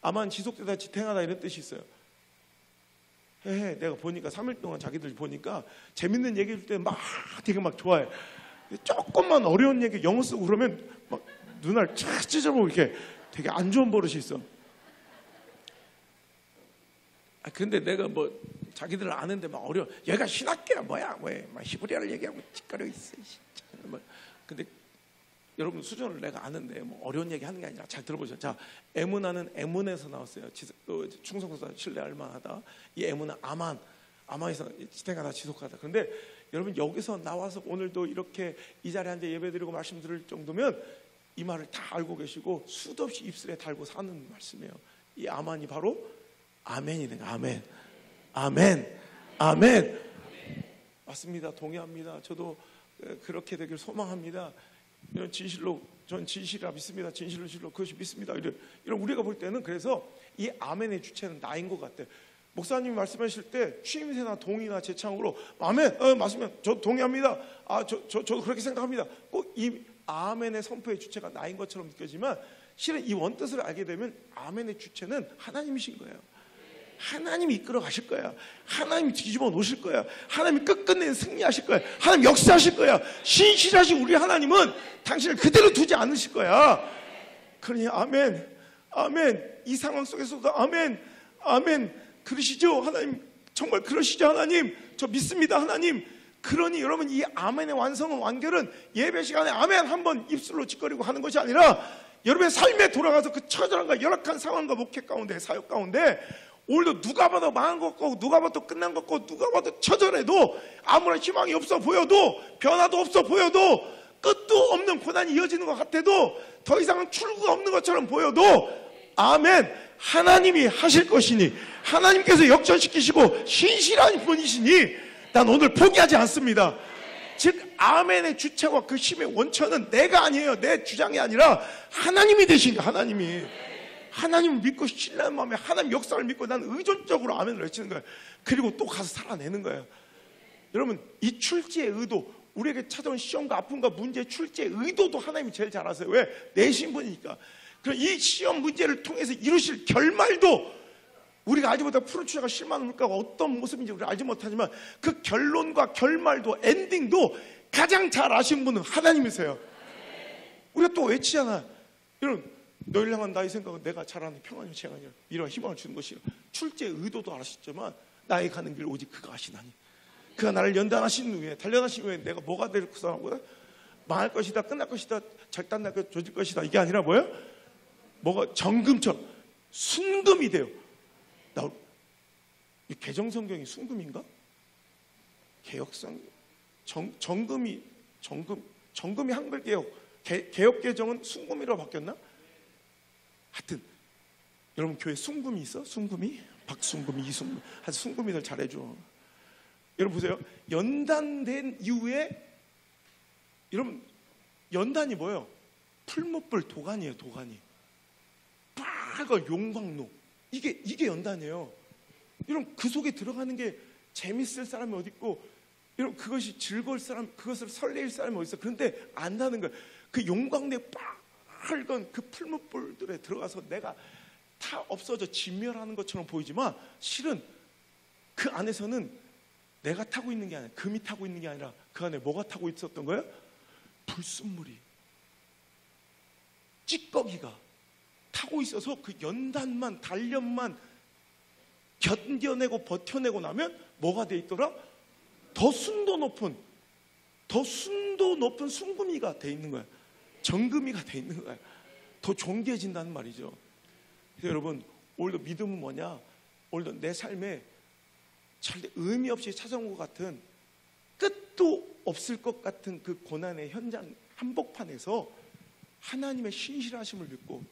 아만 지속되다, 지탱하다 이런 뜻이 있어요. 내가 보니까 3일 동안 자기들 보니까 재밌는 얘기 해줄 때 막 되게 막 좋아해. 조금만 어려운 얘기 영어 쓰고 그러면 막 눈알 쫙 찢어보고 이렇게 되게 안 좋은 버릇이 있어. 근데 내가 뭐 자기들 아는데 막 어려워. 얘가 신학계야 뭐야, 막 히브리어를 얘기하고 찌꺼려 있어. 근데 여러분 수준을 내가 아는데 뭐 어려운 얘기 하는 게 아니라 잘 들어보죠. 자, 에무나는 에문에서 나왔어요. 충성스다, 신뢰할 만하다. 이 에무나 아만에서 지탱하다, 지속하다. 그런데 여러분 여기서 나와서 오늘도 이렇게 이 자리에 앉아 예배드리고 말씀 들을 정도면 이 말을 다 알고 계시고 수도 없이 입술에 달고 사는 말씀이에요. 이 아만이 바로 아멘이 된 거예요. 아멘. 맞습니다. 동의합니다. 저도 그렇게 되길 소망합니다. 이런 진실로, 전 진실이라 믿습니다. 진실로 그것이 믿습니다. 이런 우리가 볼 때는, 그래서 이 아멘의 주체는 나인 것 같아요. 목사님이 말씀하실 때 취임새나 동의나 제창으로 아멘, 맞으면 저 동의합니다. 저도 그렇게 생각합니다. 꼭 이 아멘의 선포의 주체가 나인 것처럼 느껴지만 실은 이 원뜻을 알게 되면 아멘의 주체는 하나님이신 거예요. 하나님이 이끌어 가실 거야. 하나님이 뒤집어 놓으실 거야. 하나님이 끝끝내 승리하실 거야. 하나님 역사하실 거야. 신실하신 우리 하나님은 당신을 그대로 두지 않으실 거야. 그러니 아멘, 아멘. 이 상황 속에서도 아멘, 아멘. 그러시죠 하나님? 정말 그러시죠 하나님? 저 믿습니다 하나님. 그러니 여러분, 이 아멘의 완성은, 완결은 예배 시간에 아멘 한번 입술로 짓거리고 하는 것이 아니라 여러분의 삶에 돌아가서 그 처절함과 열악한 상황과 목회 가운데, 사역 가운데 오늘도 누가 봐도 망한 것 같고, 누가 봐도 끝난 것 같고, 누가 봐도 처절해도, 아무런 희망이 없어 보여도, 변화도 없어 보여도, 끝도 없는 고난이 이어지는 것 같아도, 더 이상은 출구가 없는 것처럼 보여도 아멘, 하나님이 하실 것이니, 하나님께서 역전시키시고 신실한 분이시니 난 오늘 포기하지 않습니다. 즉 아멘의 주체와 그 힘의 원천은 내가 아니에요. 내 주장이 아니라 하나님이 되신 거예요. 하나님을 믿고 신뢰하는 마음에 하나님 역사를 믿고 나는 의존적으로 아멘을 외치는 거예요. 그리고 또 가서 살아내는 거예요. 여러분, 이 출제의 의도, 우리에게 찾아온 시험과 아픔과 문제의 출제의 의도도 하나님이 제일 잘 아세요. 왜? 내신 분이니까. 그럼 이 시험 문제를 통해서 이루실 결말도 우리가 알지 못한 푸른 추자가 실망한 물가가 어떤 모습인지 우리가 알지 못하지만 그 결론과 결말도, 엔딩도 가장 잘 아시는 분은 하나님이세요. 우리가 또 외치잖아. 여러분, 너희를 향한 나의 생각은 내가 잘하는 평안이요 재앙이요 이런 희망을 주는 것이요. 출제의 의도도 아시지만 나의 가는 길 오직 그가 아시나니, 그가 나를 연단하신 후에, 단련하신 후에 내가 뭐가 될 것이다? 망할 것이다, 끝날 것이다, 절단날 것, 조질 것이다. 이게 아니라 뭐예요? 뭐가 정금처럼 순금이 돼요. 이 개정성경이 순금인가? 개혁성 정금이 한글개혁 개혁개정은 순금이로 바뀌었나? 하여튼 여러분 교회 순금이 있어? 순금이? 박순금이, 이순금, 하여튼 순금이들 잘해줘. 여러분 보세요. 연단된 이후에 여러분 연단이 뭐예요? 풀무불 도가니예요. 도가니. 빨간 용광로. 이게 연단이에요. 여러분 그 속에 들어가는 게 재밌을 사람이 어디 있고, 여러분 그것이 즐거울 사람, 그것을 설레일 사람이 어디 있어. 그런데 안다는 거예요. 그 용광로에 빨간 그 풀무불들에 들어가서 내가 다 없어져 진멸하는 것처럼 보이지만 실은 그 안에서는 내가 타고 있는 게 아니라, 금이 타고 있는 게 아니라 그 안에 뭐가 타고 있었던 거예요? 불순물이, 찌꺼기가 타고 있어서 그 연단만, 단련만 견뎌내고 버텨내고 나면 뭐가 돼 있더라? 더 순도 높은 순금이가 돼 있는 거야. 정금이가 돼 있는 거야. 더 존귀해진다는 말이죠. 그래서 여러분 오늘도 믿음은 뭐냐? 오늘도 내 삶에 절대 의미 없이 찾아온 것 같은, 끝도 없을 것 같은 그 고난의 현장 한복판에서 하나님의 신실하심을 믿고,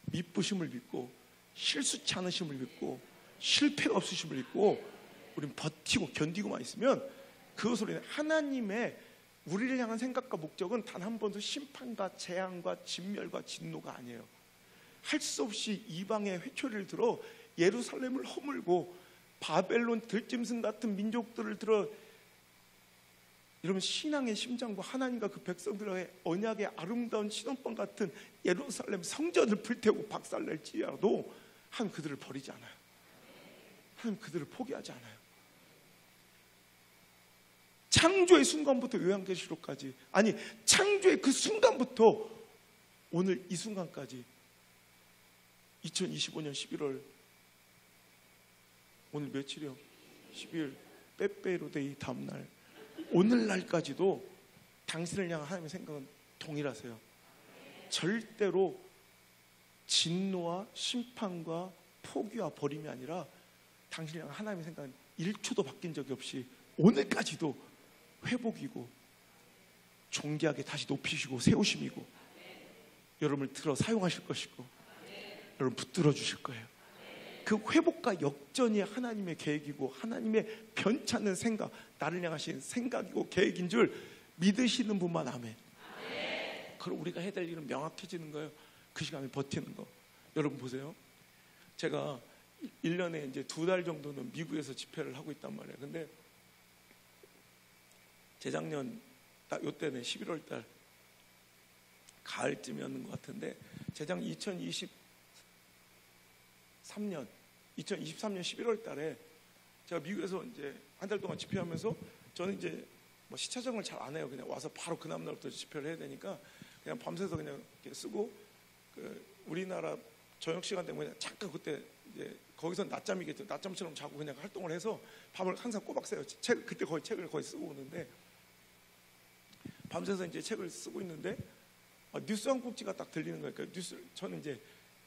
미쁘심을 믿고, 실수치 않으심을 믿고, 실패가 없으심을 믿고 우리는 버티고 견디고만 있으면, 그것으로 인해 하나님의 우리를 향한 생각과 목적은 단 한 번도 심판과 재앙과 진멸과 진노가 아니에요. 할 수 없이 이방의 회초리를 들어 예루살렘을 허물고 바벨론 들짐승 같은 민족들을 들어, 여러분 신앙의 심장과 하나님과 그 백성들의 언약의 아름다운 신혼방 같은 예루살렘 성전을 불태우고 박살낼지라도 하나님 그들을 버리지 않아요. 하나님 그들을 포기하지 않아요. 창조의 순간부터 요한계시록까지, 아니 창조의 그 순간부터 오늘 이 순간까지, 2025년 11월 오늘 며칠이요? 12일 빼빼로데이 다음날 오늘날까지도 당신을 향한 하나님의 생각은 동일하세요. 절대로 진노와 심판과 포기와 버림이 아니라 당신을 향한 하나님의 생각은 1초도 바뀐 적이 없이 오늘까지도 회복이고 존귀하게 다시 높이시고 세우심이고 여러분을 들어 사용하실 것이고 여러분 붙들어 주실 거예요. 그 회복과 역전이 하나님의 계획이고 하나님의 변찮는 생각, 나를 향하신 생각이고 계획인 줄 믿으시는 분만 아멘. 그럼 우리가 해야 될 일은 명확해지는 거예요. 그 시간에 버티는 거. 여러분 보세요. 제가 1년에 이제 2달 정도는 미국에서 집회를 하고 있단 말이에요. 근데 재작년 딱 요때는 11월 달 가을쯤이었는 것 같은데 재작 2023년 11월 달에 제가 미국에서 이제 한 달 동안 집회하면서 저는 이제 뭐 시차정을 잘 안 해요. 그냥 와서 바로 그 다음날부터 집회를 해야 되니까 그냥 밤새서 그냥 이렇게 쓰고 우리나라 저녁 시간 되면 그냥 잠깐 그때 이제 거기서 낮잠이겠죠. 낮잠처럼 자고 그냥 활동을 해서 밤을 항상 꼬박 새요. 그때 거의 책을 거의 쓰고 오는데 밤새서 이제 책을 쓰고 있는데 뉴스 한 꼭지가 딱 들리는 거예요. 그러니까 뉴스 저는 이제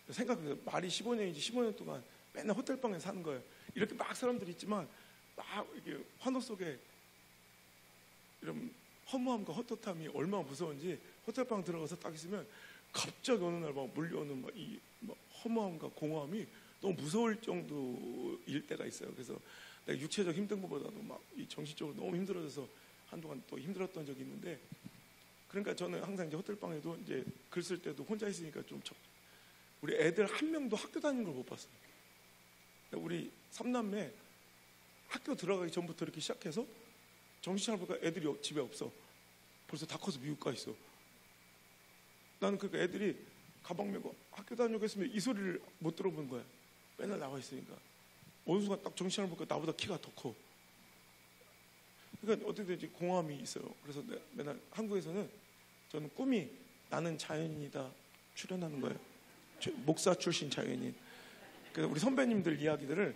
생각해요. 말이 15년인지 15년 동안 맨날 호텔방에 사는 거예요. 이렇게 막 사람들이 있지만 막 이게 환호 속에 이런 허무함과 헛헛함이 얼마나 무서운지 호텔방 들어가서 딱 있으면 갑자기 어느 날 막 물려오는 막 이 허무함과 공허함이 너무 무서울 정도일 때가 있어요. 그래서 내가 육체적 힘든 것보다도 막 이 정신적으로 너무 힘들어져서 한동안 또 힘들었던 적이 있는데 그러니까 저는 항상 이제 호텔방에도 이제 글 쓸 때도 혼자 있으니까 좀 우리 애들 한 명도 학교 다니는 걸 못 봤어요. 우리 삼남매 학교 들어가기 전부터 이렇게 시작해서 정신 차려보니까 애들이 집에 없어. 벌써 다 커서 미국 가 있어. 나는 그러니까 애들이 가방 메고 학교 다니고 했으면 이 소리를 못 들어본 거야. 맨날 나와 있으니까. 어느 순간 딱 정신 차려보니까 나보다 키가 더 커. 그러니까 어떻게든지 공허함이 있어요. 그래서 맨날 한국에서는 저는 꿈이 나는 자연인이다 출연하는 거예요. 목사 출신 자연인. 그래서 우리 선배님들 이야기들을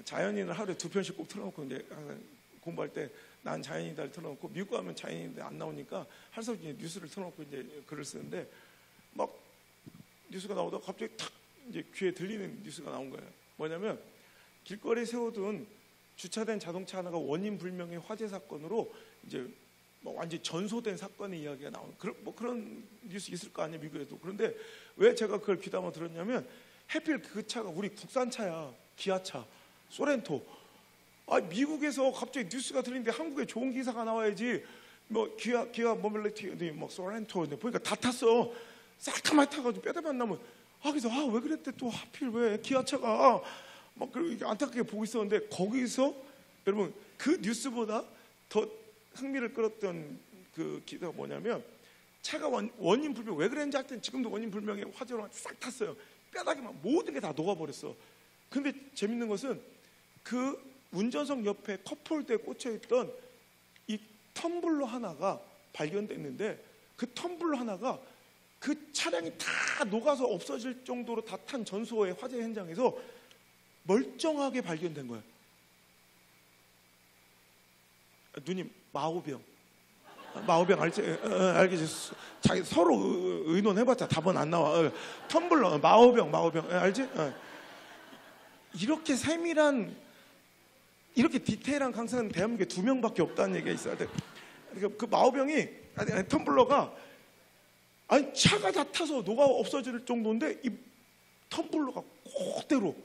자연인을 하루에 2편씩 꼭 틀어놓고 이제 항상 공부할 때 난 자연인이다를 틀어놓고 미국 가면 자연인인데 안 나오니까 할 수 없이 뉴스를 틀어놓고 이제 글을 쓰는데 막 뉴스가 나오다가 갑자기 탁 이제 귀에 들리는 뉴스가 나온 거예요. 뭐냐면 길거리에 세워둔 주차된 자동차 하나가 원인 불명의 화재 사건으로 이제 뭐 완전히 전소된 사건의 이야기가 나오는 그런 뉴스 있을 거 아니에요, 미국에도. 그런데 왜 제가 그걸 귀담아 들었냐면 하필 그 차가 우리 국산차야. 기아차, 소렌토. 미국에서 갑자기 뉴스가 들리는데 한국에 좋은 기사가 나와야지. 뭐 기아 모빌리티 뭐 소렌토 보니까 다 탔어. 새까맣게 타가지고 뼈대만 나면 그래서 왜 그랬대 또 하필 왜 기아차가 막 안타깝게 보고 있었는데 거기서 여러분 그 뉴스보다 더 흥미를 끌었던 그 기사가 뭐냐면 차가 원인 불명 왜 그랬는지 할 땐 지금도 원인 불명의 화재로 싹 탔어요. 뼈다귀만 모든 게 다 녹아버렸어. 근데 재밌는 것은 그 운전석 옆에 컵홀더에 꽂혀있던 이 텀블러 하나가 발견됐는데 그 텀블러 하나가 그 차량이 다 녹아서 없어질 정도로 다 탄 전소의 화재 현장에서 멀쩡하게 발견된 거예요. 누님 마오병 알지? 알겠지? 자기 서로 의논해봤자 답은 안 나와. 텀블러 마오병 알지? 이렇게 세밀한 이렇게 디테일한 강사는 대한민국에 2명밖에 없다는 얘기가 있어요. 그러니까 그 마오병이 텀블러가 차가 다 타서 녹아 없어질 정도인데 이 텀블러가 그대로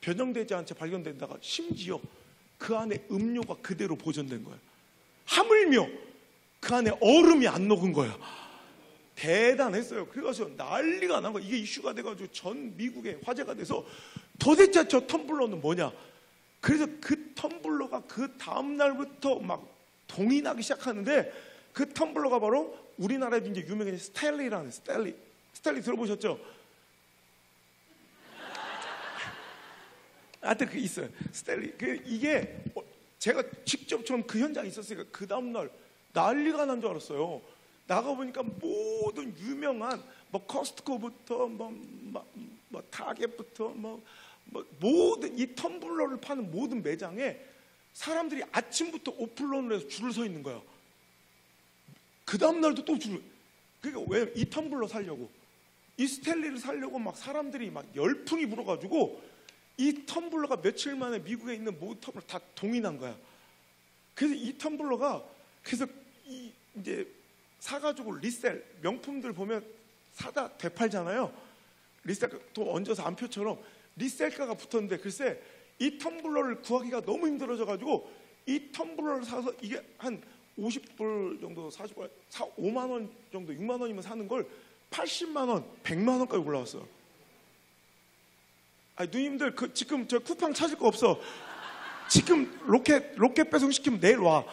변형되지 않게 발견된다가 심지어 그 안에 음료가 그대로 보존된 거예요. 하물며 그 안에 얼음이 안 녹은 거야. 대단했어요. 그래서 난리가 난 거야. 이게 이슈가 돼가지고 전 미국에 화제가 돼서 도대체 저 텀블러는 뭐냐. 그래서 그 텀블러가 그 다음날부터 막 동이 나기 시작하는데 그 텀블러가 바로 우리나라에 이제 유명한 스탠리라는 스탠리 들어보셨죠? 하여튼 그 있어요. 스탠리. 이게 제가 직접 좀 그 현장에 있었으니까 그 다음날 난리가 난 줄 알았어요. 나가보니까 모든 유명한 뭐 커스트코부터 뭐 타겟부터 모든 이 텀블러를 파는 모든 매장에 사람들이 아침부터 오픈런을 해서 줄을 서 있는 거야. 그 다음날도 또 줄을. 그러니까 왜 이 텀블러 사려고 이 스탠리를 사려고 막 사람들이 막 열풍이 불어가지고 이 텀블러가 며칠 만에 미국에 있는 모든 텀블러 다 동인한 거야. 그래서 이 텀블러가 그래서 이제 사가지고 리셀 명품들 보면 사다 되팔잖아요. 리셀 또 얹어서 안표처럼 리셀가가 붙었는데 글쎄 이 텀블러를 구하기가 너무 힘들어져가지고 이 텀블러를 사서 이게 한 50불 정도 40불 5만 원 정도 6만 원이면 사는 걸 80만 원 100만 원까지 올라왔어요. 누님들 지금 저 쿠팡 찾을 거 없어. 지금 로켓 배송시키면 내일 와.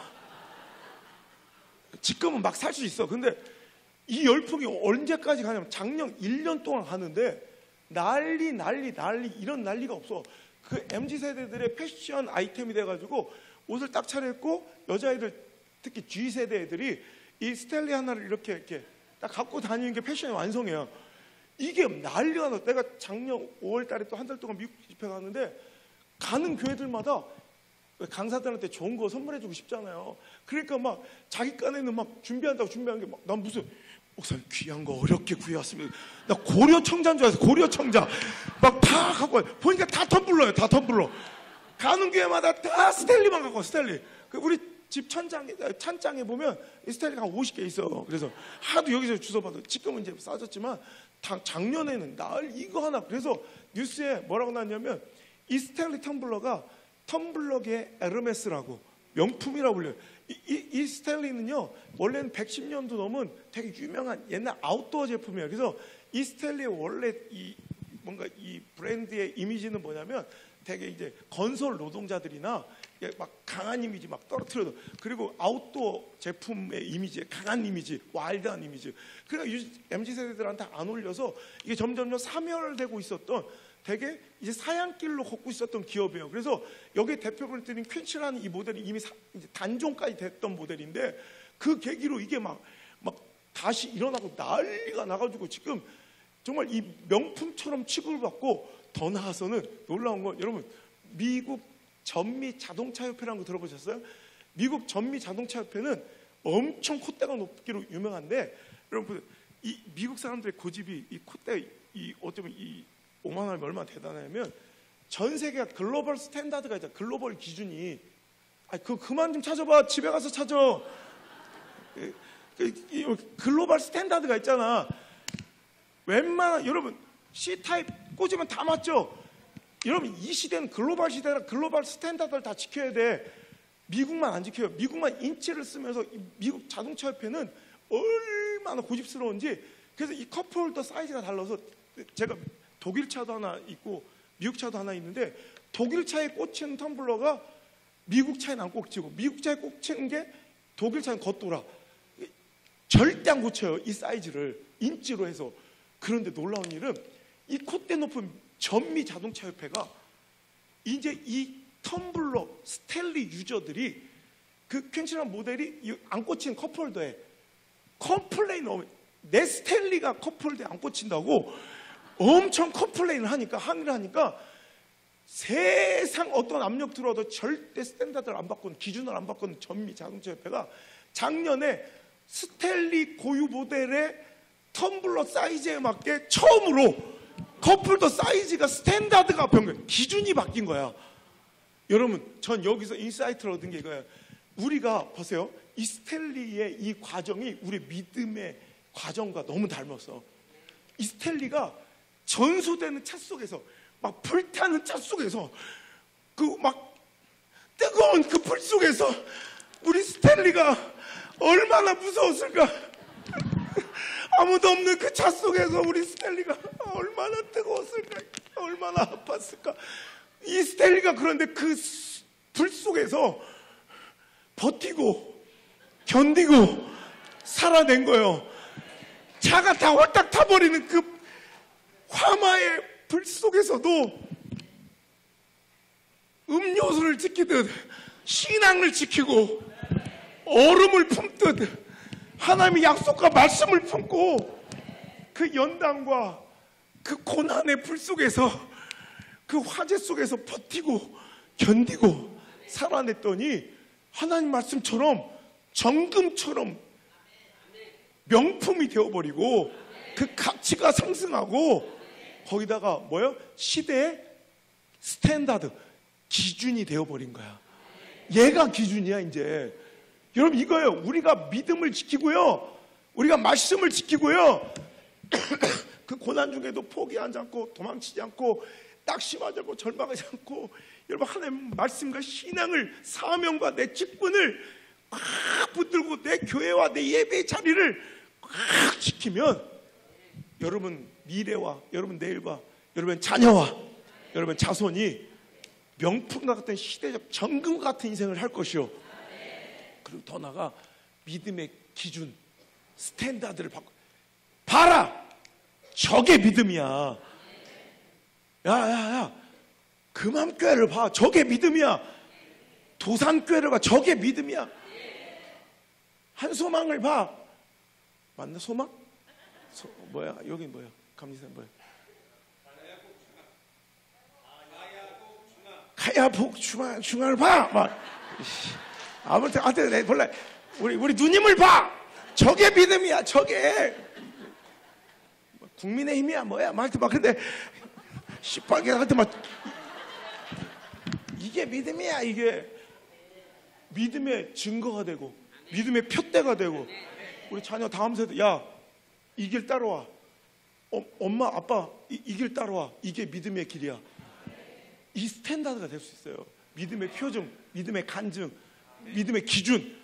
지금은 막 살 수 있어. 근데 이 열풍이 언제까지 가냐면 작년 1년 동안 가는데 난리 이런 난리가 없어. 그 MZ세대들의 패션 아이템이 돼가지고 옷을 딱 차려입고 여자애들 특히 G세대 애들이 이 스탠리 하나를 이렇게 딱 갖고 다니는 게 패션의 완성이야. 이게 난리가 나. 내가 작년 5월 달에 또 한 달 동안 미국 집회 갔는데 가는 교회들마다 강사들한테 좋은 거 선물해주고 싶잖아요. 그러니까 막 자기 깐에는 막 준비한다고 준비한 게 막 난 무슨 목사님 귀한 거 어렵게 구해왔습니다. 나 고려 청자인 줄 알았어. 고려 청자 막 다 갖고 와요. 보니까 다 텀블러예요. 다 텀블러. 가는 교회마다 다 스탠리만 갖고 와. 스탠리. 우리 집 찬장에 보면 이 스탠리가 한 50개 있어. 그래서 하도 여기서 주워봐도 지금은 이제 싸졌지만 작년에는 날 이거 하나. 그래서 뉴스에 뭐라고 나왔냐면 이 스탠리 텀블러가 텀블러계의 에르메스라고 명품이라고 불려요. 이 스탠리는요 원래는 110년도 넘은 되게 유명한 옛날 아웃도어 제품이에요. 그래서 이 스탠리의 원래 뭔가 이 브랜드의 이미지는 뭐냐면 되게 이제 건설 노동자들이나 막 강한 이미지 막 떨어뜨려도, 그리고 아웃도어 제품의 이미지, 강한 이미지, 와일드한 이미지. 그러니까 MZ세대들한테 안 올려서 이게 점점 사멸되고 있었던 되게 이제 사양길로 걷고 있었던 기업이에요. 그래서 여기 대표분들인 퀸치라는 이 모델이 이미 이제 단종까지 됐던 모델인데 그 계기로 이게 막 다시 일어나고 난리가 나가지고 지금 정말 이 명품처럼 취급을 받고, 더 나아가서는 놀라운 건 여러분 미국 전미 자동차 협회라는 거 들어보셨어요? 미국 전미 자동차 협회는 엄청 콧대가 높기로 유명한데 여러분 이 미국 사람들의 고집이 이 콧대 어쩌면 이 오만함이 얼마나 대단하냐면 전 세계가 글로벌 스탠다드가 있잖아. 글로벌 기준이. 그만 좀 찾아봐. 집에 가서 찾아. 글로벌 스탠다드가 있잖아. 웬만한 여러분 C타입 꽂으면 다 맞죠? 여러분 이 시대는 글로벌 시대라 글로벌 스탠다드를 다 지켜야 돼. 미국만 안 지켜요. 미국만 인치를 쓰면서 미국 자동차 협회는 얼마나 고집스러운지. 그래서 이 컵홀더 사이즈가 달라서 제가 독일 차도 하나 있고 미국 차도 하나 있는데 독일 차에 꽂히는 텀블러가 미국 차에는 안 꽂히고 미국 차에 꽂히는 게 독일 차는 겉돌아. 절대 안 고쳐요. 이 사이즈를 인치로 해서. 그런데 놀라운 일은 이 콧대 높은 전미 자동차 협회가 이제 이 텀블러 스탠리 유저들이 그 퀸치란 모델이 안 꽂힌 컵홀더에 컴플레인, 내 스탠리가 컵홀더에 안 꽂힌다고 엄청 컴플레인을 하니까, 항의를 하니까 세상 어떤 압력 들어도 절대 스탠다드를 안 바꾸는, 기준을 안 바꾸는 전미 자동차 협회가 작년에 스탠리 고유 모델의 텀블러 사이즈에 맞게 처음으로 컵홀더 사이즈가 스탠다드가 변경, 기준이 바뀐 거야. 여러분 전 여기서 인사이트를 얻은 게 이거예요. 우리가 보세요. 이 스탠리의 이 과정이 우리 믿음의 과정과 너무 닮았어. 이 스탠리가 전소되는 차 속에서 막 불타는 차 속에서 그 막 뜨거운 그 불 속에서 우리 스탠리가 얼마나 무서웠을까. 아무도 없는 그 차 속에서 우리 스탠리가 얼마나 뜨거웠을까, 얼마나 아팠을까. 이 스탠리가 그런데 그 불 속에서 버티고 견디고 살아낸 거예요. 차가 다 홀딱 타버리는 그 화마의 불 속에서도 음료수를 지키듯 신앙을 지키고 얼음을 품듯 하나님의 약속과 말씀을 품고 그 연단과 그 고난의 불 속에서 그 화재 속에서 버티고 견디고 살아냈더니 하나님 말씀처럼 정금처럼 명품이 되어버리고 그 가치가 상승하고 거기다가 뭐예요? 시대의 스탠다드, 기준이 되어버린 거야. 얘가 기준이야 이제. 여러분 이거예요. 우리가 믿음을 지키고요, 우리가 말씀을 지키고요, 그 고난 중에도 포기하지 않고 도망치지 않고 낙심하지 않고 절망하지 않고 여러분 하나님 말씀과 신앙을, 사명과 내 직분을 꽉 붙들고 내 교회와 내 예배의 자리를 꽉 지키면 여러분 미래와 여러분 내일과 여러분 자녀와 여러분 자손이 명품과 같은 시대적 정금 같은 인생을 할 것이요. 그리고 더 나아가 믿음의 기준, 스탠다드를 바꿔. 봐라, 저게 믿음이야. 야야야, 금암교회를 봐, 저게 믿음이야. 도산교회를 봐, 저게 믿음이야. 한소망을 봐. 맞나? 소망? 뭐야? 여기 뭐야? 감리산 뭐야? 가야복 중앙을 봐. 막 아무튼 몰라. 우리 누님을 봐. 저게 믿음이야. 저게 국민의힘이야 뭐야? 막 근데 시뻘개한테 막 이게 믿음이야. 이게 믿음의 증거가 되고 믿음의 표대가 되고, 우리 자녀 다음 세대, 야, 이 길 따라와. 엄마 아빠 이 길 따라와. 이게 믿음의 길이야. 이 스탠다드가 될 수 있어요. 믿음의 표정, 믿음의 간증, 믿음의 기준,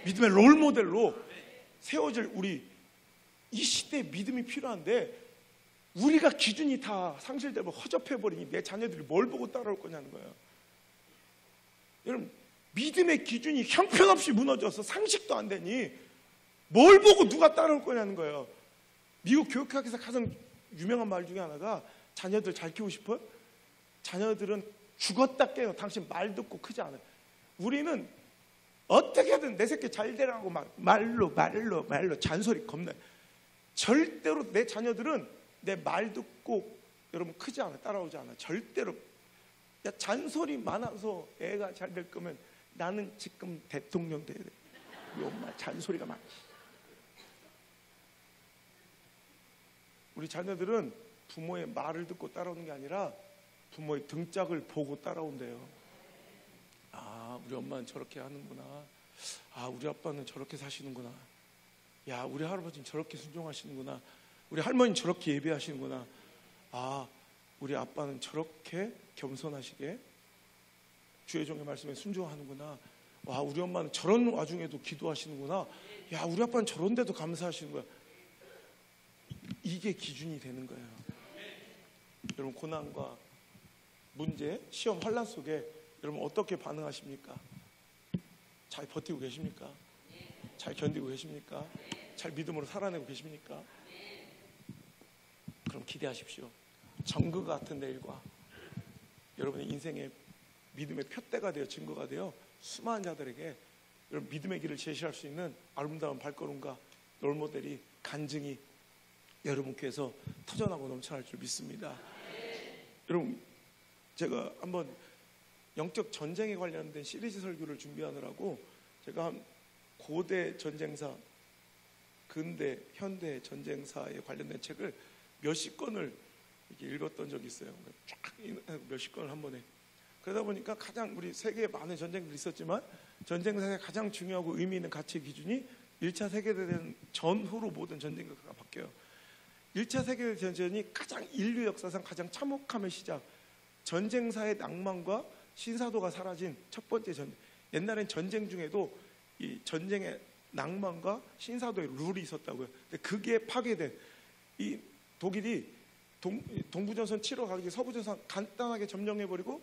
믿음의 롤모델로 세워질 우리 이 시대에 믿음이 필요한데, 우리가 기준이 다 상실되고 허접해버리니 내 자녀들이 뭘 보고 따라올 거냐는 거예요. 여러분, 믿음의 기준이 형편없이 무너져서 상식도 안 되니 뭘 보고 누가 따라올 거냐는 거예요. 미국 교육학에서 가장 유명한 말 중에 하나가, 자녀들 잘 키우고 싶어요? 자녀들은 죽었다 깨요. 당신 말 듣고 크지 않아요. 우리는 어떻게든 내 새끼 잘 되라고 막 말로 잔소리 겁나. 절대로 내 자녀들은 내 말 듣고 여러분 크지 않아, 따라오지 않아. 절대로. 야, 잔소리 많아서 애가 잘 될 거면 나는 지금 대통령 돼야 돼. 우리 엄마 잔소리가 많아. 우리 자녀들은 부모의 말을 듣고 따라오는 게 아니라 부모의 등짝을 보고 따라온대요. 아, 우리 엄마는 저렇게 하는구나. 아, 우리 아빠는 저렇게 사시는구나. 야, 우리 할아버지는 저렇게 순종하시는구나. 우리 할머니는 저렇게 예배하시는구나. 아, 우리 아빠는 저렇게 겸손하시게 주의 종의 말씀에 순종하는구나. 와, 우리 엄마는 저런 와중에도 기도하시는구나. 야, 우리 아빠는 저런데도 감사하시는 거야. 이게 기준이 되는 거예요. 여러분, 고난과 문제, 시험, 환난 속에 여러분 어떻게 반응하십니까? 잘 버티고 계십니까? 잘 견디고 계십니까? 잘 믿음으로 살아내고 계십니까? 그럼 기대하십시오. 정그 같은 내일과 여러분의 인생의 믿음의 표대가 되어 증거가 되어 수많은 자들에게 여러분 믿음의 길을 제시할 수 있는 아름다운 발걸음과 롤모델이, 간증이 여러분 께서 터져나고 넘쳐날 줄 믿습니다. 여러분, 제가 한번 영적 전쟁에 관련된 시리즈 설교를 준비하느라고 제가 한 고대 전쟁사, 근대, 현대 전쟁사에 관련된 책을 몇십 권을 이렇게 읽었던 적이 있어요. 쫙 몇십 권을 한 번에. 그러다 보니까 가장 우리 세계에 많은 전쟁들이 있었지만 전쟁사에 가장 중요하고 의미 있는 가치 기준이 1차 세계대전 전후로 모든 전쟁가 바뀌어요. 1차 세계대전이 가장 인류 역사상 가장 참혹함의 시작, 전쟁사의 낭만과 신사도가 사라진 첫 번째 전쟁. 옛날엔 전쟁 중에도 이 전쟁의 낭만과 신사도의 룰이 있었다고요. 근데 그게 파괴된 이 독일이 동부전선 치러 가기 전에 서부전선 간단하게 점령해버리고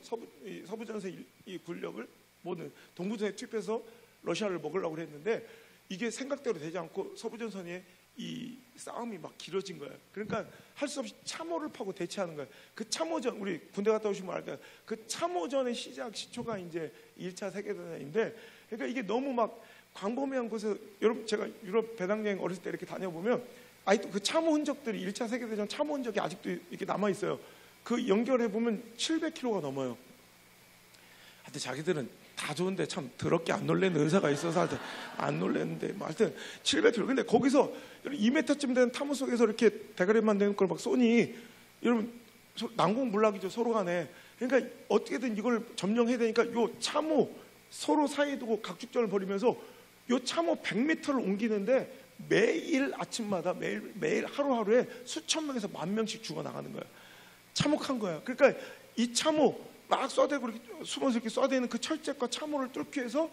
서부전선의 이 군력을 모든 동부전선에 투입해서 러시아를 먹으려고 했는데 이게 생각대로 되지 않고 서부전선의 이 싸움이 막 길어진 거예요. 그러니까 할 수 없이 참호를 파고 대치하는 거예요. 그 참호전, 우리 군대 갔다 오시면 알 거예요. 그 참호전의 시초가 이제 1차 세계대전인데, 그러니까 이게 너무 막 광범위한 곳에서, 여러분 제가 유럽 배낭여행 어렸을 때 이렇게 다녀보면 아직도 그 참호 흔적들이 1차 세계대전 참호 흔적이 아직도 이렇게 남아 있어요. 그 연결해 보면 700km가 넘어요. 하여튼 자기들은 다 좋은데 참 더럽게 안 놀래는 의사가 있어서 하여튼 안 놀랬는데, 하여튼 700km. 근데 거기서 2m쯤 되는 타무 속에서 이렇게 대가리만 되는 걸 막 쏘니, 여러분 난공불락이죠, 서로 간에. 그러니까 어떻게든 이걸 점령해야 되니까 요 참호 서로 사이에 두고 각축전을 벌이면서 요 참호 100m를 옮기는데 매일 아침마다 매일 하루하루에 수천 명에서 만 명씩 죽어나가는 거예요. 참혹한 거예요. 그러니까 이 참호 막 쏴대고 이렇게 숨어서 이렇게 쏴대는 그 철책과 참호를 뚫기 위해서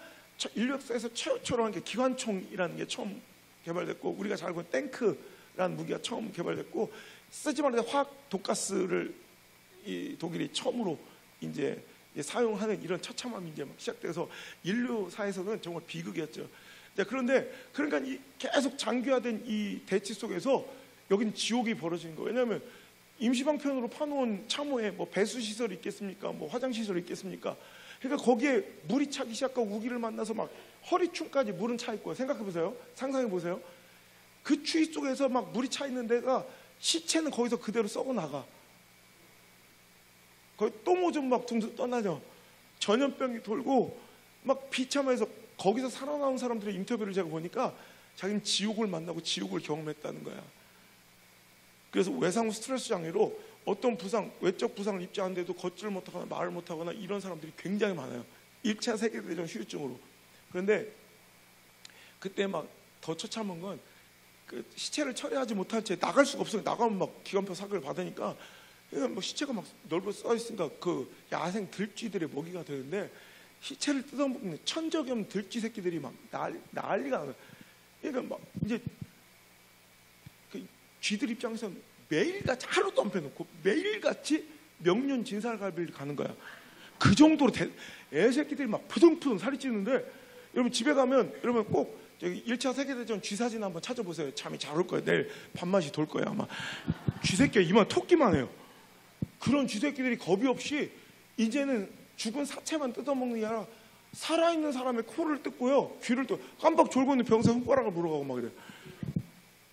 인류 역사에서 최초로 한 게 기관총이라는 게 처음 개발됐고, 우리가 잘 알고 있는 탱크라는 무기가 처음 개발됐고, 쓰지 말아야 화학 독가스를 이 독일이 처음으로 이제 사용하는 이런 처참함이 이제 막 시작돼서 인류사에서는 정말 비극이었죠. 그런데 그러니까 이 계속 장기화된 이 대치 속에서 여긴 지옥이 벌어지는 거예요. 왜냐하면 임시방편으로 파놓은 참호에 뭐 배수시설이 있겠습니까? 뭐 화장시설이 있겠습니까? 그러니까 거기에 물이 차기 시작하고 우기를 만나서 막 허리춤까지 물은 차 있고요. 생각해보세요. 상상해보세요. 그 추위 속에서 막 물이 차 있는 데가 시체는 거기서 그대로 썩어 나가. 거기 똥오줌 막 둥둥 떠나죠. 전염병이 돌고 막 비참해서 거기서 살아나온 사람들의 인터뷰를 제가 보니까 자기는 지옥을 만나고 지옥을 경험했다는 거야. 그래서 외상 후 스트레스 장애로 어떤 부상, 외적 부상을 입지 않는데도 걷지를 못하거나 말을 못하거나 이런 사람들이 굉장히 많아요. 1차 세계대전 후유증으로. 그런데 그때 막 더 처참한 건 그 시체를 처리하지 못한 채 나갈 수가 없어요. 나가면 막 기관표 사격을 받으니까 뭐 시체가 막 넓어 써 있으니까 그 야생 들쥐들의 먹이가 되는데 시체를 뜯어먹는 천적이 없는 들쥐 새끼들이 막 난리가 나요. 그러니까 막 이제 그 쥐들 입장에서는 매일같이 하루도 안 빼놓고 매일같이 명륜 진살갈비를 가는 거야. 그 정도로 애새끼들이 막 푸둥푸둥 살이 찌는데 여러분 집에 가면 여러분 꼭 저기 1차 세계대전 쥐사진 한번 찾아보세요. 잠이 잘 올 거예요. 내일 밥맛이 돌 거예요. 아마 쥐새끼가 이만 토끼만 해요. 그런 쥐새끼들이 겁이 없이 이제는 죽은 사체만 뜯어먹는 게 아니라 살아있는 사람의 코를 뜯고요, 귀를 또 깜빡 졸고 있는 병사 손가락을 물어가고 막 이래.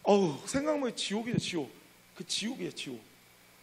어우, 생각만 해도 지옥이죠. 지옥. 그 지옥이에요. 지옥.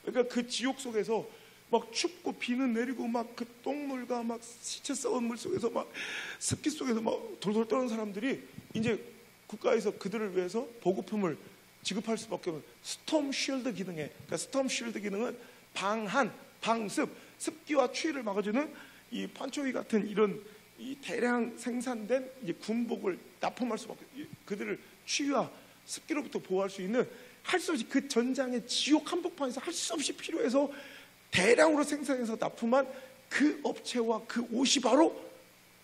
그러니까 그 지옥 속에서 막 춥고 비는 내리고 막 그 똥물과 막 시체 썩은 물 속에서 막 습기 속에서 막 돌돌 떠는 사람들이 이제 국가에서 그들을 위해서 보급품을 지급할 수밖에 없는 스톰 쉴드 기능에, 그러니까 스톰 쉴드 기능은 방한, 방습, 습기와 추위를 막아주는 이 판초이 같은 이런 이 대량 생산된 이제 군복을 납품할 수밖에, 그들을 추위와 습기로부터 보호할 수 있는, 할 수 없이 그 전장의 지옥 한복판에서 할 수 없이 필요해서 대량으로 생산해서 납품한 그 업체와 그 옷이 바로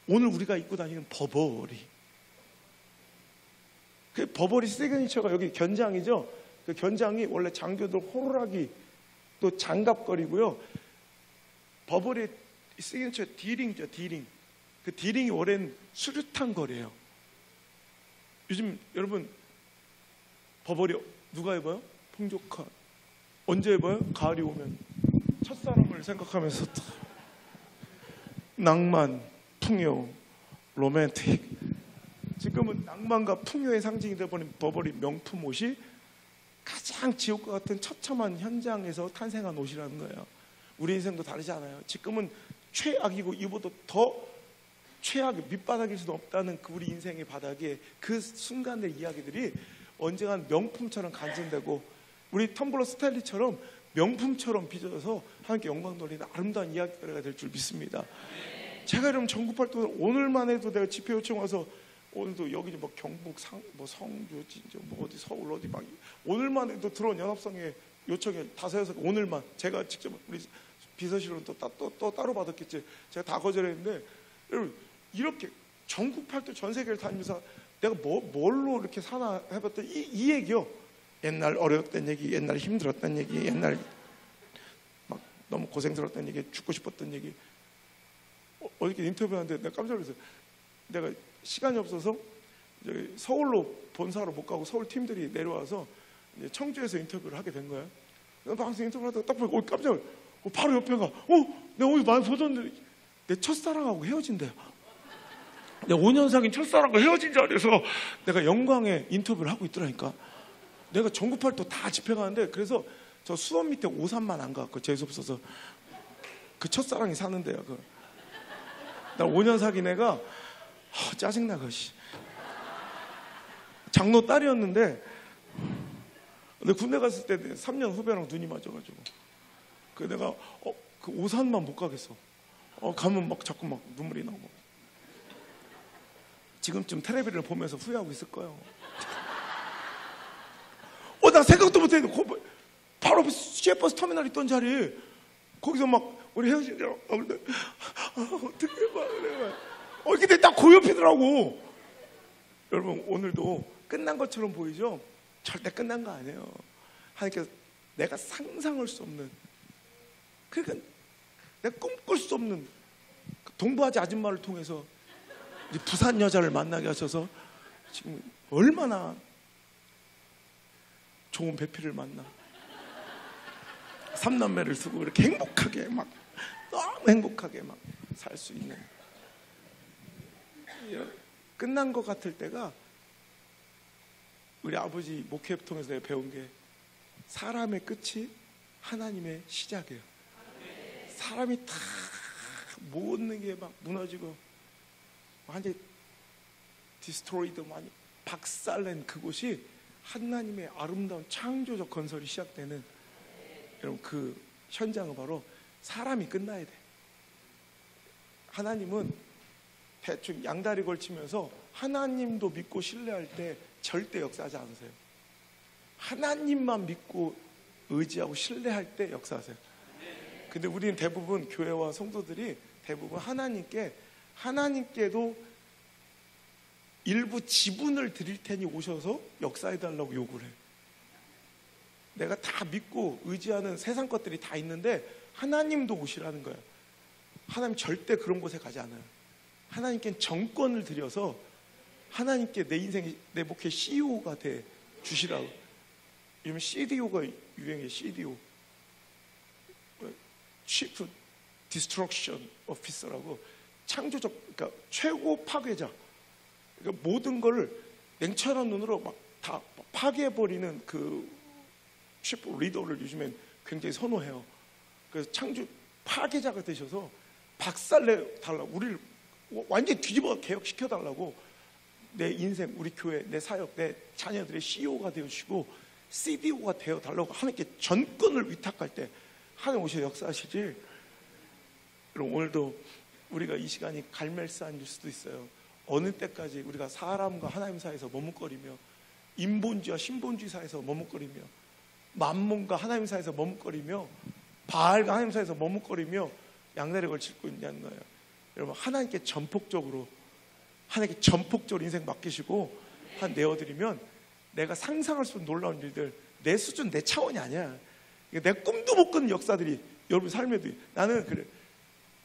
오늘 우리가 입고 다니는 버버리. 그 버버리 시그니처가 여기 견장이죠. 그 견장이 원래 장교들 호루라기 또 장갑걸이고요. 버버리 시그니처 디링이죠. 디링. 그 디링이 원래는 수류탄 거리예요. 요즘 여러분 버버리 누가 입어요? 풍족한. 언제 입어요? 가을이 오면 첫사랑을 생각하면서 낭만, 풍요, 로맨틱. 지금은 낭만과 풍요의 상징이 되어버린 버버리 명품 옷이 가장 지옥과 같은 처참한 현장에서 탄생한 옷이라는 거예요. 우리 인생도 다르지 않아요. 지금은 최악이고 이보다 더 최악, 밑바닥일 수도 없다는 그 우리 인생의 바닥에 그 순간의 이야기들이 언젠간 명품처럼 간직되고 우리 텀블러 스탠리처럼 명품처럼 빚어져서 하나님께 영광 돌리는 아름다운 이야기가 될 줄 믿습니다. 제가 여러분 전국팔도 오늘만 해도 내가 집회 요청 와서 오늘도 여기 뭐 경북 뭐 성주 진짜 뭐 어디 서울 어디 막 오늘만 해도 들어온 연합성의 요청이 5-6개 오늘만 제가 직접 우리 비서실은 또 따로 받았겠지. 제가 다 거절했는데 여러분 이렇게 전국팔도 전 세계를 다니면서 내가 뭘로 이렇게 사나 해봤더니 이 얘기요. 옛날 어려웠던 얘기, 옛날 힘들었던 얘기, 옛날 막 너무 고생스러웠던 얘기, 죽고 싶었던 얘기. 어저께 인터뷰하는데 내가 깜짝 놀랐어요. 내가 시간이 없어서 서울로 본사로 못 가고 서울 팀들이 내려와서 이제 청주에서 인터뷰를 하게 된 거예요. 방송 인터뷰를 하다가 딱 보니까 깜짝 놀랐어요. 바로 옆에가 내가 어디 많이 보던데 내 첫사랑하고 헤어진대요. 내가 5년 사귄 첫사랑과 헤어진 자리에서 내가 영광의 인터뷰를 하고 있더라니까. 내가 전국팔도 다 집회 가는데 그래서 저 수원 밑에 오산만 안 가고 재수없어서 그 첫사랑이 사는데요. 나 5년 사귄 애가 짜증나. 장로 딸이었는데 근데 군대 갔을 때 3년 후배랑 눈이 맞아가지고 그 내가 그 오산만 못 가겠어. 가면 막 자꾸 막 눈물이 나고 지금쯤 텔레비를 보면서 후회하고 있을 거예요. 나 생각도 못했는데 바로 앞에 시외버스 터미널 있던 자리에 거기서 막 우리 헤어진 줄 알았는데 어떻게 막 그래. 근데 딱 그 옆이더라고. 여러분 오늘도 끝난 것처럼 보이죠? 절대 끝난 거 아니에요. 하나님께서 내가 상상할 수 없는, 그러니까 내가 꿈꿀 수 없는 동부아지 아줌마를 통해서 이제 부산 여자를 만나게 하셔서 지금 얼마나 좋은 배필을 만나. 삼남매를 두고 이렇게 행복하게 막 너무 행복하게 막 살 수 있는, 끝난 것 같을 때가 우리 아버지 목회 통해서 내가 배운 게 사람의 끝이 하나님의 시작이에요. 사람이 다 모든 게 막 무너지고 완전히 디스트로이드 많이 박살낸 그곳이 하나님의 아름다운 창조적 건설이 시작되는, 여러분 그 현장은 바로 사람이 끝나야 돼. 하나님은 대충 양다리 걸치면서 하나님도 믿고 신뢰할 때 절대 역사하지 않으세요. 하나님만 믿고 의지하고 신뢰할 때 역사하세요. 근데 우리는 대부분 교회와 성도들이 대부분 하나님께도 일부 지분을 드릴 테니 오셔서 역사해달라고 요구를 해. 내가 다 믿고 의지하는 세상 것들이 다 있는데 하나님도 오시라는 거야. 하나님 절대 그런 곳에 가지 않아요. 하나님께 정권을 들여서 하나님께 내 인생, 내 목회 CEO가 돼 주시라고. 요즘 CDO가 유행해. CDO, Chief Destruction Officer라고, 창조적, 그러니까 최고 파괴자. 그러니까 모든 걸 냉철한 눈으로 막 다 파괴해버리는 그 Chief Leader를 요즘엔 굉장히 선호해요. 그래서 창조 파괴자가 되셔서 박살내 달라고, 우리를 완전히 뒤집어 개혁시켜 달라고, 내 인생, 우리 교회, 내 사역, 내 자녀들의 CEO가 되어주시고 CDO가 되어 달라고 하나님께 전권을 위탁할 때 하나님 오셔서 역사하시지. 그럼 오늘도 우리가 이 시간이 갈멜산일 수도 있어요. 어느 때까지 우리가 사람과 하나님 사이에서 머뭇거리며, 인본주의와 신본주의 사이에서 머뭇거리며, 만몬과 하나님 사이에서 머뭇거리며, 바알과 하나님 사이에서 머뭇거리며 양다리 걸치고 있냐는 거예요. 여러분, 하나님께 전폭적으로 인생 맡기시고 한 내어드리면 내가 상상할 수 없는 놀라운 일들, 내 수준, 내 차원이 아니야. 내 꿈도 못 꾸는 역사들이 여러분 삶에도, 나는 그래,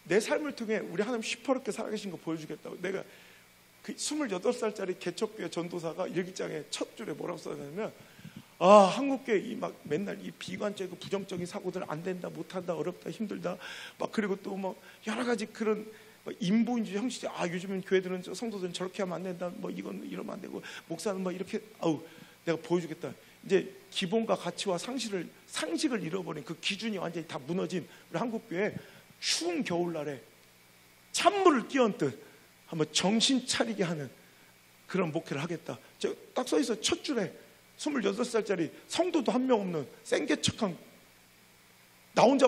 내 삶을 통해 우리 하나님 시퍼렇게 살아계신 거 보여주겠다고. 내가 그 28살짜리 개척교회 전도사가 일기장에 첫 줄에 뭐라고 써냐면, 한국교회 막 맨날 이 비관적이고 부정적인 사고들 안 된다, 못한다, 어렵다, 힘들다, 막 그리고 또 뭐 여러 가지 그런 인본주의 형식이, 요즘은 교회들은 성도들은 저렇게 하면 안 된다, 뭐 이건 이러면 안 되고, 목사는 뭐 이렇게, 내가 보여주겠다. 이제 기본과 가치와 상식을 잃어버린 그 기준이 완전히 다 무너진 우리 한국교회, 추운 겨울날에 찬물을 끼얹듯 한번 정신 차리게 하는 그런 목회를 하겠다. 제가 딱 써있어. 첫 줄에 28살짜리 성도도 한 명 없는 생개척한, 나 혼자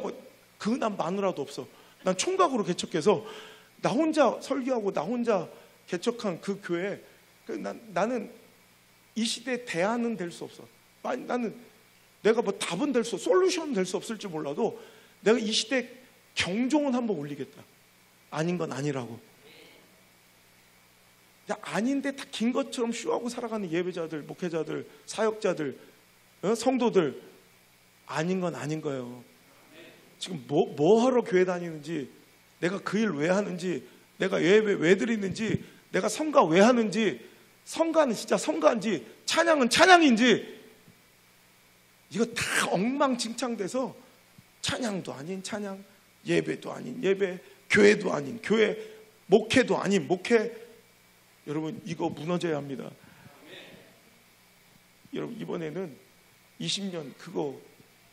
그난 마누라도 없어. 난 총각으로 개척해서 나 혼자 설교하고 나 혼자 개척한 그 교회에, 나는 이 시대에 대안은 될 수 없어. 나는 내가 뭐 답은 될 수, 솔루션은 될 수 없을지 몰라도 내가 이 시대에 경종은 한번 울리겠다. 아닌 건 아니라고. 아닌데 다 긴 것처럼 쇼하고 살아가는 예배자들, 목회자들, 사역자들, 성도들, 아닌 건 아닌 거예요. 지금 뭐 하러 교회 다니는지, 내가 그 일 왜 하는지, 내가 예배 왜 드리는지, 내가 성가 왜 하는지, 성가는 진짜 성가인지, 찬양은 찬양인지, 이거 다 엉망진창돼서 찬양도 아닌 찬양, 예배도 아닌 예배, 교회도 아닌 교회, 목회도 아닌 목회. 여러분, 이거 무너져야 합니다. 여러분, 이번에는 20년 그거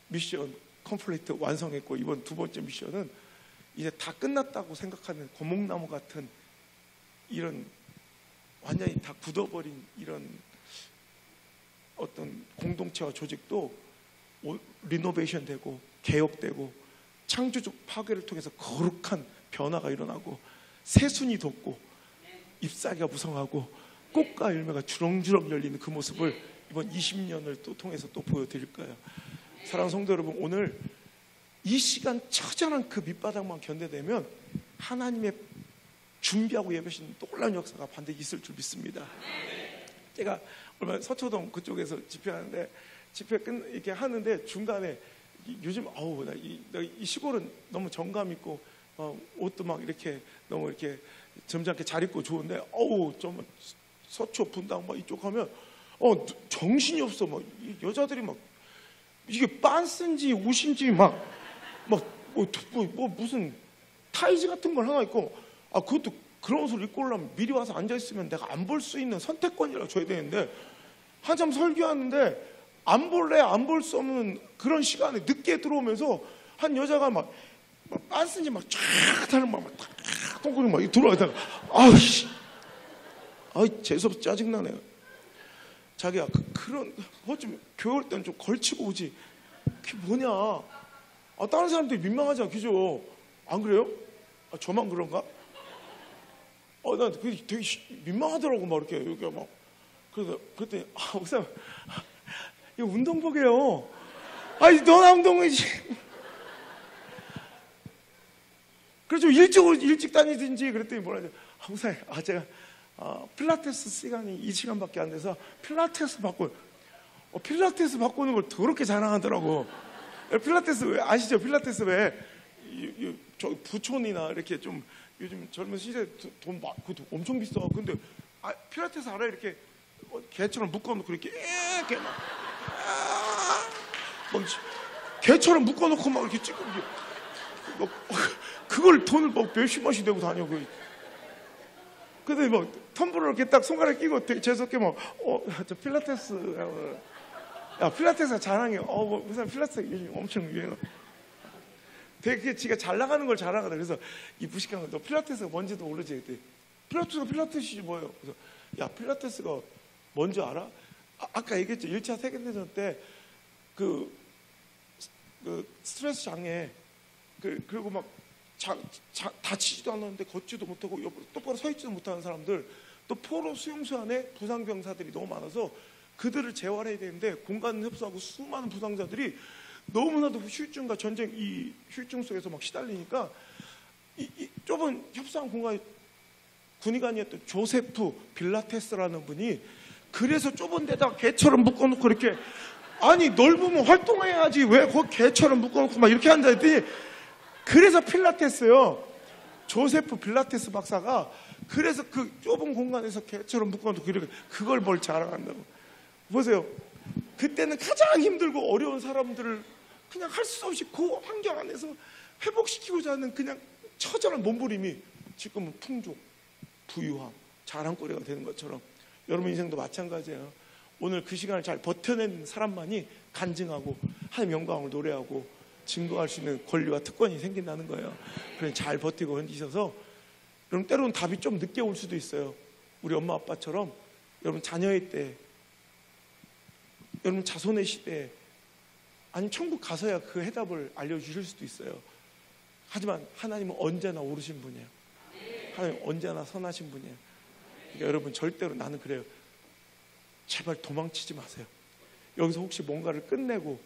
미션 컴플리트 완성했고, 이번 두 번째 미션은 이제 다 끝났다고 생각하는 고목나무 같은 이런 완전히 다 굳어버린 이런 어떤 공동체와 조직도 리노베이션 되고 개혁되고 창조적 파괴를 통해서 거룩한 변화가 일어나고 새순이 돋고 잎사귀가 무성하고 꽃과 열매가 주렁주렁 열리는 그 모습을 이번 20년을 또 통해서 또 보여드릴 거예요. 사랑하는 성도 여러분, 오늘 이 시간 처절한 그 밑바닥만 견뎌내면 하나님의 준비하고 예배하시는 놀라운 역사가 반드시 있을 줄 믿습니다. 제가 얼마 서초동 그쪽에서 집회하는데, 집회 이렇게 하는데 중간에 요즘 나 이 시골은 너무 정감 있고 옷도 막 이렇게 너무 이렇게 점잖게 잘 입고 좋은데 좀 서초 분당 막 이쪽 하면 정신이 없어. 막 여자들이 막 이게 빤스인지 옷인지 무슨 타이즈 같은 걸 하나 입고, 그것도 그런 옷을 입고 오려면 미리 와서 앉아 있으면 내가 안 볼 수 있는 선택권이라고 줘야 되는데, 한참 설교하는데 안 볼래 안 볼 수 없는 그런 시간에 늦게 들어오면서 한 여자가 막 빤스인지 막 쫙 다른 막 똥꼬리 막 들어가다가 재수없어 짜증나네. 자기야 그런 좀 교회 올 때는 좀 걸치고 오지. 그게 뭐냐? 다른 사람들이 민망하잖아, 그죠? 안 그래요? 저만 그런가? 난 그게 되게 민망하더라고, 막 이렇게 막. 그래서 그랬더니 목사님, 이거 운동복이에요. 너나 운동이지. 그래서 좀 일찍 다니든지. 그랬더니 뭐라 하죠? 목사님, 제가 필라테스 시간이 2시간밖에 안 돼서 필라테스 바꾸는 걸 더럽게 자랑하더라고. 필라테스 왜 아시죠? 필라테스 왜 저 부촌이나 이렇게 좀 요즘 젊은 시대 돈 많고 엄청 비싸. 근데 필라테스 알아요? 이렇게 개처럼 묶어놓고 이렇게 개처럼 묶어놓고 막 이렇게 찍고 그걸 돈을 몇십만씩 내고 다녀. 근데 텀블러 이렇게 딱 손가락 끼고 되게 재수없게 저 필라테스, 필라테스가 자랑해. 무슨 필라테스 요즘 엄청 유행해. 되게 지가 잘 나가는 걸 자랑하다. 그래서 이 무식한 거, 너 필라테스가 뭔지도 모르지? 그때 필라테스가 필라테스지 뭐예요? 그래서 필라테스가 뭔지 알아? 아까 얘기했죠. 1차 세계대전 때 그 스트레스 장애, 그리고 막 다치지도 않았는데 걷지도 못하고 똑바로 서 있지도 못하는 사람들, 또 포로 수용소 안에 부상병사들이 너무 많아서 그들을 재활해야 되는데 공간을 흡수하고 수많은 부상자들이 너무나도 후유증과 전쟁 이 후유증 속에서 막 시달리니까 이 좁은 협소한 공간에 군의관이었던 조세프 빌라테스라는 분이, 그래서 좁은 데다가 개처럼 묶어놓고 이렇게, 넓으면 활동해야지 왜 거기 개처럼 묶어놓고 막 이렇게 앉아 있더니, 그래서 필라테스요. 조세프 빌라테스 박사가 그래서 그 좁은 공간에서 개처럼 묶어놓고 그걸 뭘 자랑한다고. 보세요. 그때는 가장 힘들고 어려운 사람들을 그냥 할 수 없이 그 환경 안에서 회복시키고자 하는 그냥 처절한 몸부림이 지금은 풍족, 부유함, 자랑거리가 되는 것처럼 여러분 인생도 마찬가지예요. 오늘 그 시간을 잘 버텨낸 사람만이 간증하고 하나님의 영광을 노래하고 증거할 수 있는 권리와 특권이 생긴다는 거예요. 그래서 잘 버티고 견디셔서, 여러분 때로는 답이 좀 늦게 올 수도 있어요. 우리 엄마 아빠처럼 여러분 자녀의 때, 여러분 자손의 시대에, 아니면 천국 가서야 그 해답을 알려주실 수도 있어요. 하지만 하나님은 언제나 옳으신 분이에요. 하나님은 언제나 선하신 분이에요. 그러니까 여러분 절대로, 나는 그래요, 제발 도망치지 마세요. 여기서 혹시 뭔가를 끝내고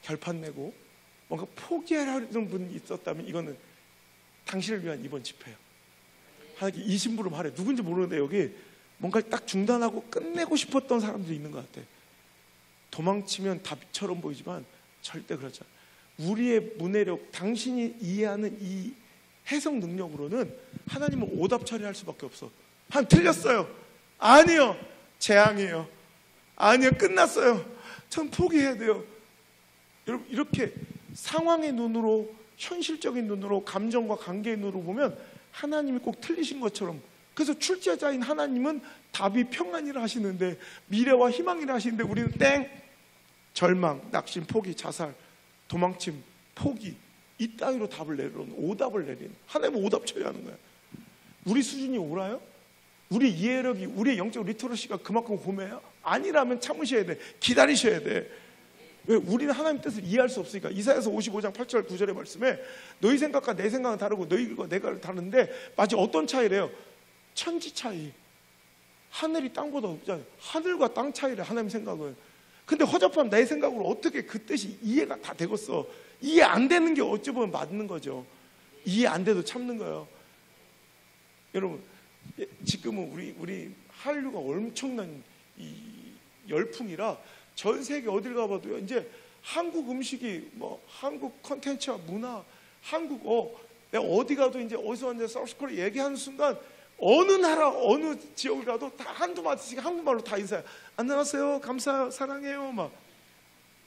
결판 내고 뭔가 포기하려는 분이 있었다면 이거는 당신을 위한 이번 집회예요. 하나님께 이 심부름 하래. 누군지 모르는데 여기 뭔가를 딱 중단하고 끝내고 싶었던 사람들이 있는 것 같아. 도망치면 답처럼 보이지만 절대 그렇지 않아요. 우리의 문해력, 당신이 이해하는 이 해석 능력으로는 하나님은 오답 처리할 수밖에 없어. 하나님 틀렸어요. 아니요, 재앙이에요. 아니요, 끝났어요. 전 포기해야 돼요. 여러분 이렇게 상황의 눈으로, 현실적인 눈으로, 감정과 관계의 눈으로 보면 하나님이 꼭 틀리신 것처럼, 그래서 출제자인 하나님은 답이 평안이라 하시는데, 미래와 희망이라 하시는데 우리는 땡! 절망, 낙심, 포기, 자살, 도망침, 포기, 이 따위로 답을 내려놓는, 오답을 내리는, 하나님은 오답 처리하는 거야. 우리 수준이 옳아요? 우리 이해력이, 우리의 영적 리터러시가 그만큼 고매해요? 아니라면 참으셔야 돼. 기다리셔야 돼. 왜? 우리는 하나님 뜻을 이해할 수 없으니까. 이사야서 55장 8절 9절의 말씀에 너희 생각과 내 생각은 다르고 너희가 내가 다른데, 마치 어떤 차이래요? 천지 차이. 하늘이 땅보다 높잖아요. 하늘과 땅 차이래, 하나님 생각은. 근데 허접한 내 생각으로 어떻게 그 뜻이 이해가 다 되겠어? 이해 안 되는 게 어찌 보면 맞는 거죠. 이해 안 돼도 참는 거예요. 여러분 지금은 우리 한류가 엄청난 이 열풍이라 전 세계 어딜 가봐도요, 이제 한국 음식이 한국 컨텐츠와 문화, 한국 내가 어디 가도 이제 어디서 앉아서 서브스콜을 얘기하는 순간 어느 나라 어느 지역을 가도 다 한두 마디씩 한국말로 다 인사해. 안녕하세요, 감사해요, 사랑해요. 막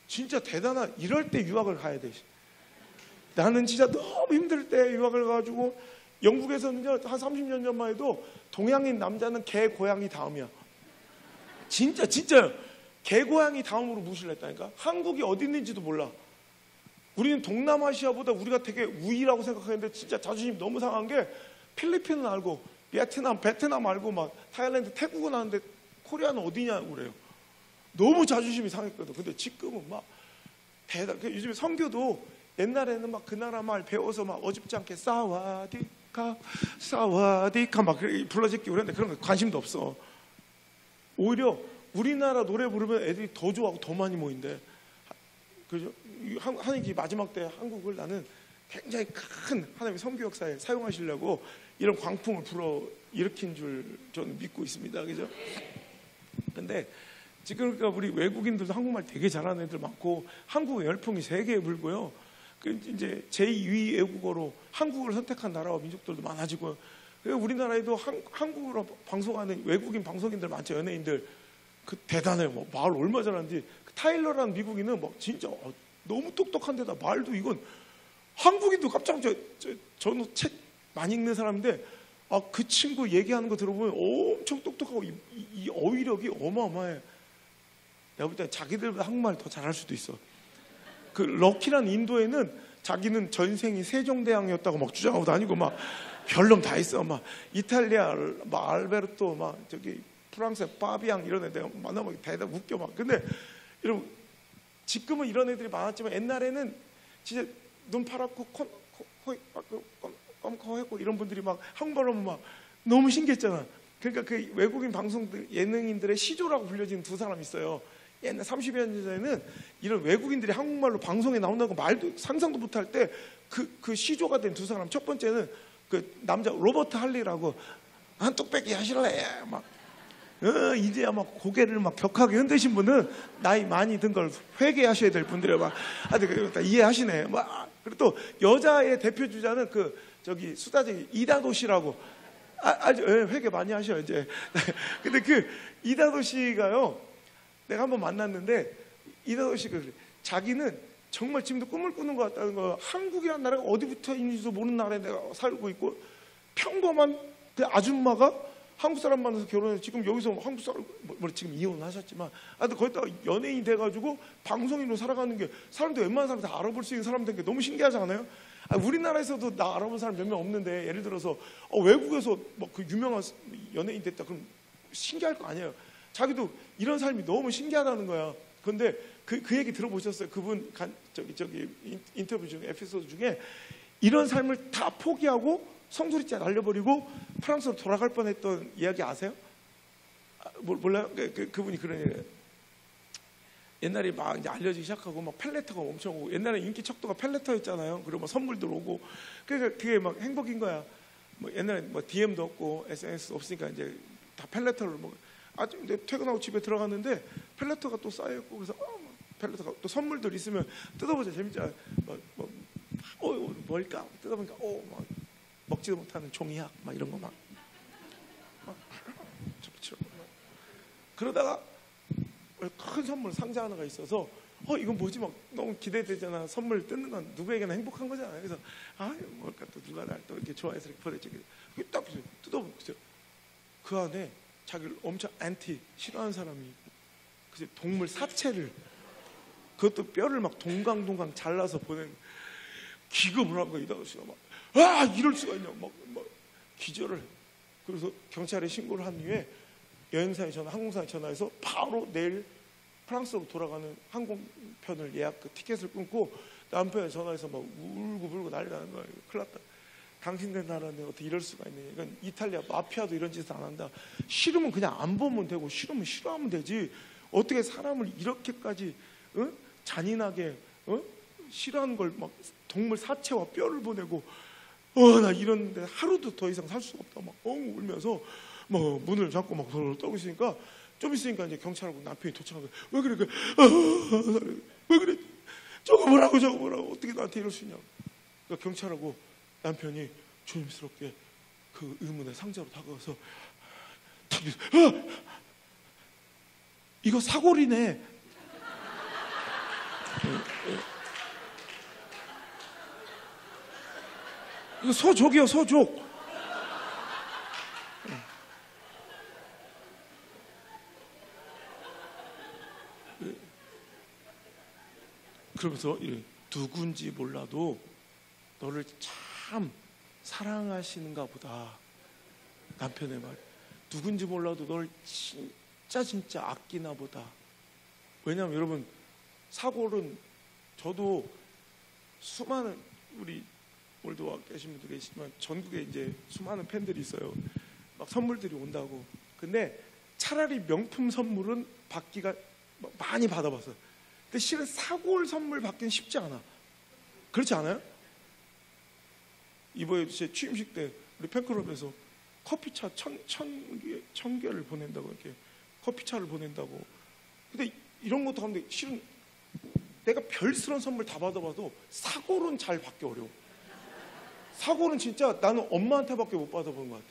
진짜 대단한. 이럴 때 유학을 가야 돼. 나는 진짜 너무 힘들 때 유학을 가가지고 영국에서는요, 한 30년 전만 해도 동양인 남자는 개 고양이 다음이야. 진짜요. 개 고양이 다음으로 무시를 했다니까. 한국이 어디 있는지도 몰라. 우리는 동남아시아보다 우리가 되게 우위라고 생각하는데 진짜 자존심이 너무 상한 게 필리핀은 알고 베트남 알고 막 타일랜드, 태국은 아는데 코리아는 어디냐고 그래요. 너무 자존심이 상했거든. 근데 지금은 막 요즘에 선교도 옛날에는 막 그 나라 말 배워서 막 어줍지 않게 사와디카 막 불러짓기 그랬는데 그런 거 관심도 없어. 오히려 우리나라 노래 부르면 애들이 더 좋아하고 더 많이 모인대. 그죠? 하나님 마지막 때 한국을 나는 굉장히 큰 하나님의 선교 역사에 사용하시려고 이런 광풍을 불어 일으킨 줄 저는 믿고 있습니다. 그죠? 근데 지금 그러니까 우리 외국인들도 한국말 되게 잘하는 애들 많고 한국의 열풍이 세계에 불고요. 그 이제 제2 외국어로 한국을 선택한 나라와 민족들도 많아지고, 우리나라에도 한국어로 방송하는 외국인 방송인들 많죠. 연예인들 그 대단해요. 뭐 말 얼마 잘하는지. 타일러라는 미국인은 뭐 진짜 너무 똑똑한데다 말도 이건 한국인도 깜짝 저는 책 많이 읽는 사람인데 그 친구 얘기하는 거 들어보면 엄청 똑똑하고 이 어휘력이 어마어마해. 내가 볼 때 자기들보다 한국말 더 잘할 수도 있어. 그 럭키란 인도에는 자기는 전생이 세종대왕이었다고 막 주장하고 다니고 막 별놈 다 있어. 막 이탈리아 막 알베르토 막 저기 프랑스 파비앙 이런 애들 만나면 대단 웃겨 막. 근데 여러분 지금은 이런 애들이 많았지만 옛날에는 진짜 눈 파랗고 껌껌했고 이런 분들이 막 한국말로 하면 막 너무 신기했잖아. 그러니까 그 외국인 방송들 예능인들의 시조라고 불려지는 두 사람 있어요. 옛날 30여 년 전에는 이런 외국인들이 한국말로 방송에 나온다고 말도 상상도 못할 때 그 시조가 된 두 사람. 첫 번째는 그 남자 로버트 할리라고 한 뚝배기 하실래? 막 이제야 막 고개를 막 격하게 흔드신 분은 나이 많이 든 걸 회개하셔야 될 분들이에요. 막 이해하시네. 막 그리고 또 여자의 대표 주자는 그 저기 수다쟁이 이다도 씨라고 아주 회개 많이 하셔 이제. 근데 그 이다도 씨가요. 내가 한번 만났는데 이다도 씨가 그래. 자기는 정말 지금도 꿈을 꾸는 것 같다는 거. 한국이라는 나라가 어디부터 있는지도 모르는 나라에 내가 살고 있고 평범한 그 아줌마가 한국 사람 만나서 결혼해서 지금 여기서 한국 사람 지금 이혼하셨지만 거기다가 연예인 돼가지고 방송인으로 살아가는 게 사람들 웬만한 사람 다 알아볼 수 있는 사람 된 게 너무 신기하지 않아요? 우리나라에서도 나 알아본 사람 몇 명 없는데 예를 들어서 외국에서 뭐 그 유명한 연예인 됐다 그럼 신기할 거 아니에요. 자기도 이런 삶이 너무 신기하다는 거야. 그런데 그 얘기 들어보셨어요? 그분 저기 인터뷰 중에 에피소드 중에 이런 삶을 다 포기하고 성소리째 날려버리고 프랑스로 돌아갈 뻔했던 이야기 아세요? 몰라요? 그분이 그런 얘기예요. 옛날에 막 이제 알려지기 시작하고 막 펠레터가 엄청 오고 옛날에 인기 척도가 펠레터였잖아요. 그리고 막 선물들 오고 그러니까 그게 막 행복인 거야. 뭐 옛날에 뭐 DM도 없고 SNS 없으니까 이제 다 펠레터를 뭐 근데 퇴근하고 집에 들어갔는데 펠레터가 또 쌓여있고 그래서 펠레터가 또 선물들 있으면 뜯어보자 재밌잖아. 뭘까? 뜯어보니까 막 먹지도 못하는 종이약 막 이런 거 막 그러다가 큰 선물 상자 하나가 있어서 이건 뭐지 막 너무 기대되잖아. 선물 뜯는 건 누구에게나 행복한 거잖아요. 그래서 뭘까 또 누가 날 또 이렇게 좋아해서 이렇게 보내주게 딱 뜯어보고 그 안에 자기를 엄청 싫어하는 사람이 그 동물 사체를 그것도 뼈를 막 동강동강 잘라서 보낸 기겁을 한 거야. 이다도 씨가 막 이럴 수가 있냐 막 기절을. 그래서 경찰에 신고를 한 이후에 여행사에 항공사에 전화해서 바로 내일 프랑스로 돌아가는 항공편을 그 티켓을 끊고 남편에 전화해서 막 울고 난리 나는 거야. 큰일 났다. 당신들 나라는 어떻게 이럴 수가 있느냐. 이건 이탈리아 마피아도 이런 짓을 안 한다. 싫으면 그냥 안 보면 되고 싫으면 싫어하면 되지. 어떻게 사람을 이렇게까지 잔인하게 싫어하는 걸 막 동물 사체와 뼈를 보내고 나 이런데 하루도 더 이상 살 수가 없다. 막 울면서 뭐 문을 잡고 막 떨고 있으니까 좀 있으니까 이제 경찰하고 남편이 도착한 거야. 왜 그래? 왜 그래? 저거 뭐라고 어떻게 나한테 이럴 수 있냐. 그러니까 경찰하고 남편이 조심스럽게 그 의문의 상자로 다가가서 이거 사골이네. 이거 소족이요, 소족. 그러면서 누군지 몰라도 너를 참 사랑하시는가 보다. 남편의 말. 누군지 몰라도 너를 진짜 아끼나 보다. 왜냐하면 여러분, 사골은 저도 수많은 우리 몰도와 계신 분들 계시지만 전국에 이제 수많은 팬들이 있어요. 막 선물들이 온다고. 근데 차라리 명품 선물은 받기가 많이 받아봤어요. 근데 실은 사골 선물 받기는 쉽지 않아. 그렇지 않아요? 이번에 제 취임식 때 우리 팬클럽에서 커피차 천 개를 보낸다고, 이렇게 커피차를 보낸다고. 근데 이런 것도 하는데 실은 내가 별스러운 선물 다 받아봐도 사골은 잘 받기 어려워. 사골은 진짜 나는 엄마한테밖에 못 받아본 것 같아.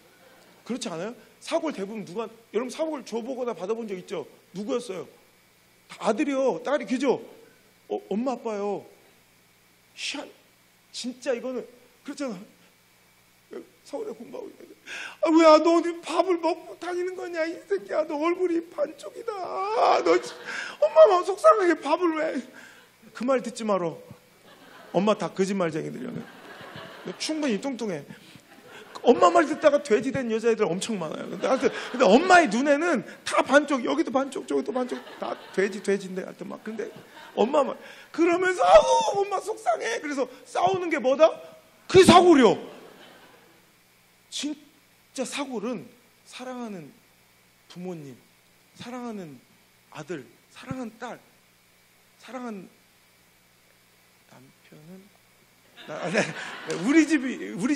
그렇지 않아요? 사골 대부분 누가, 여러분 사골 줘보거나 받아본 적 있죠? 누구였어요? 아들이요, 딸이, 그죠? 엄마 아빠요. 진짜 이거는 그렇잖아. 서울에 공부하고 있는데, 왜 너 어디 밥을 먹고 다니는 거냐 이 새끼야. 너 얼굴이 반쪽이다. 너 엄마 속상하게 밥을 왜. 그 말 듣지 마라. 엄마 다 거짓말쟁이들이야. 충분히 뚱뚱해. 엄마 말 듣다가 돼지 된 여자애들 엄청 많아요. 근데 엄마의 눈에는 다 반쪽, 여기도 반쪽, 저기도 반쪽, 다 돼지인데 하여튼 막. 근데 엄마 말 그러면서 아우 엄마 속상해. 그래서 싸우는 게 뭐다? 그게 사골이요. 진짜 사골은 사랑하는 부모님, 사랑하는 아들, 사랑하는 딸, 사랑하는 남편은 우리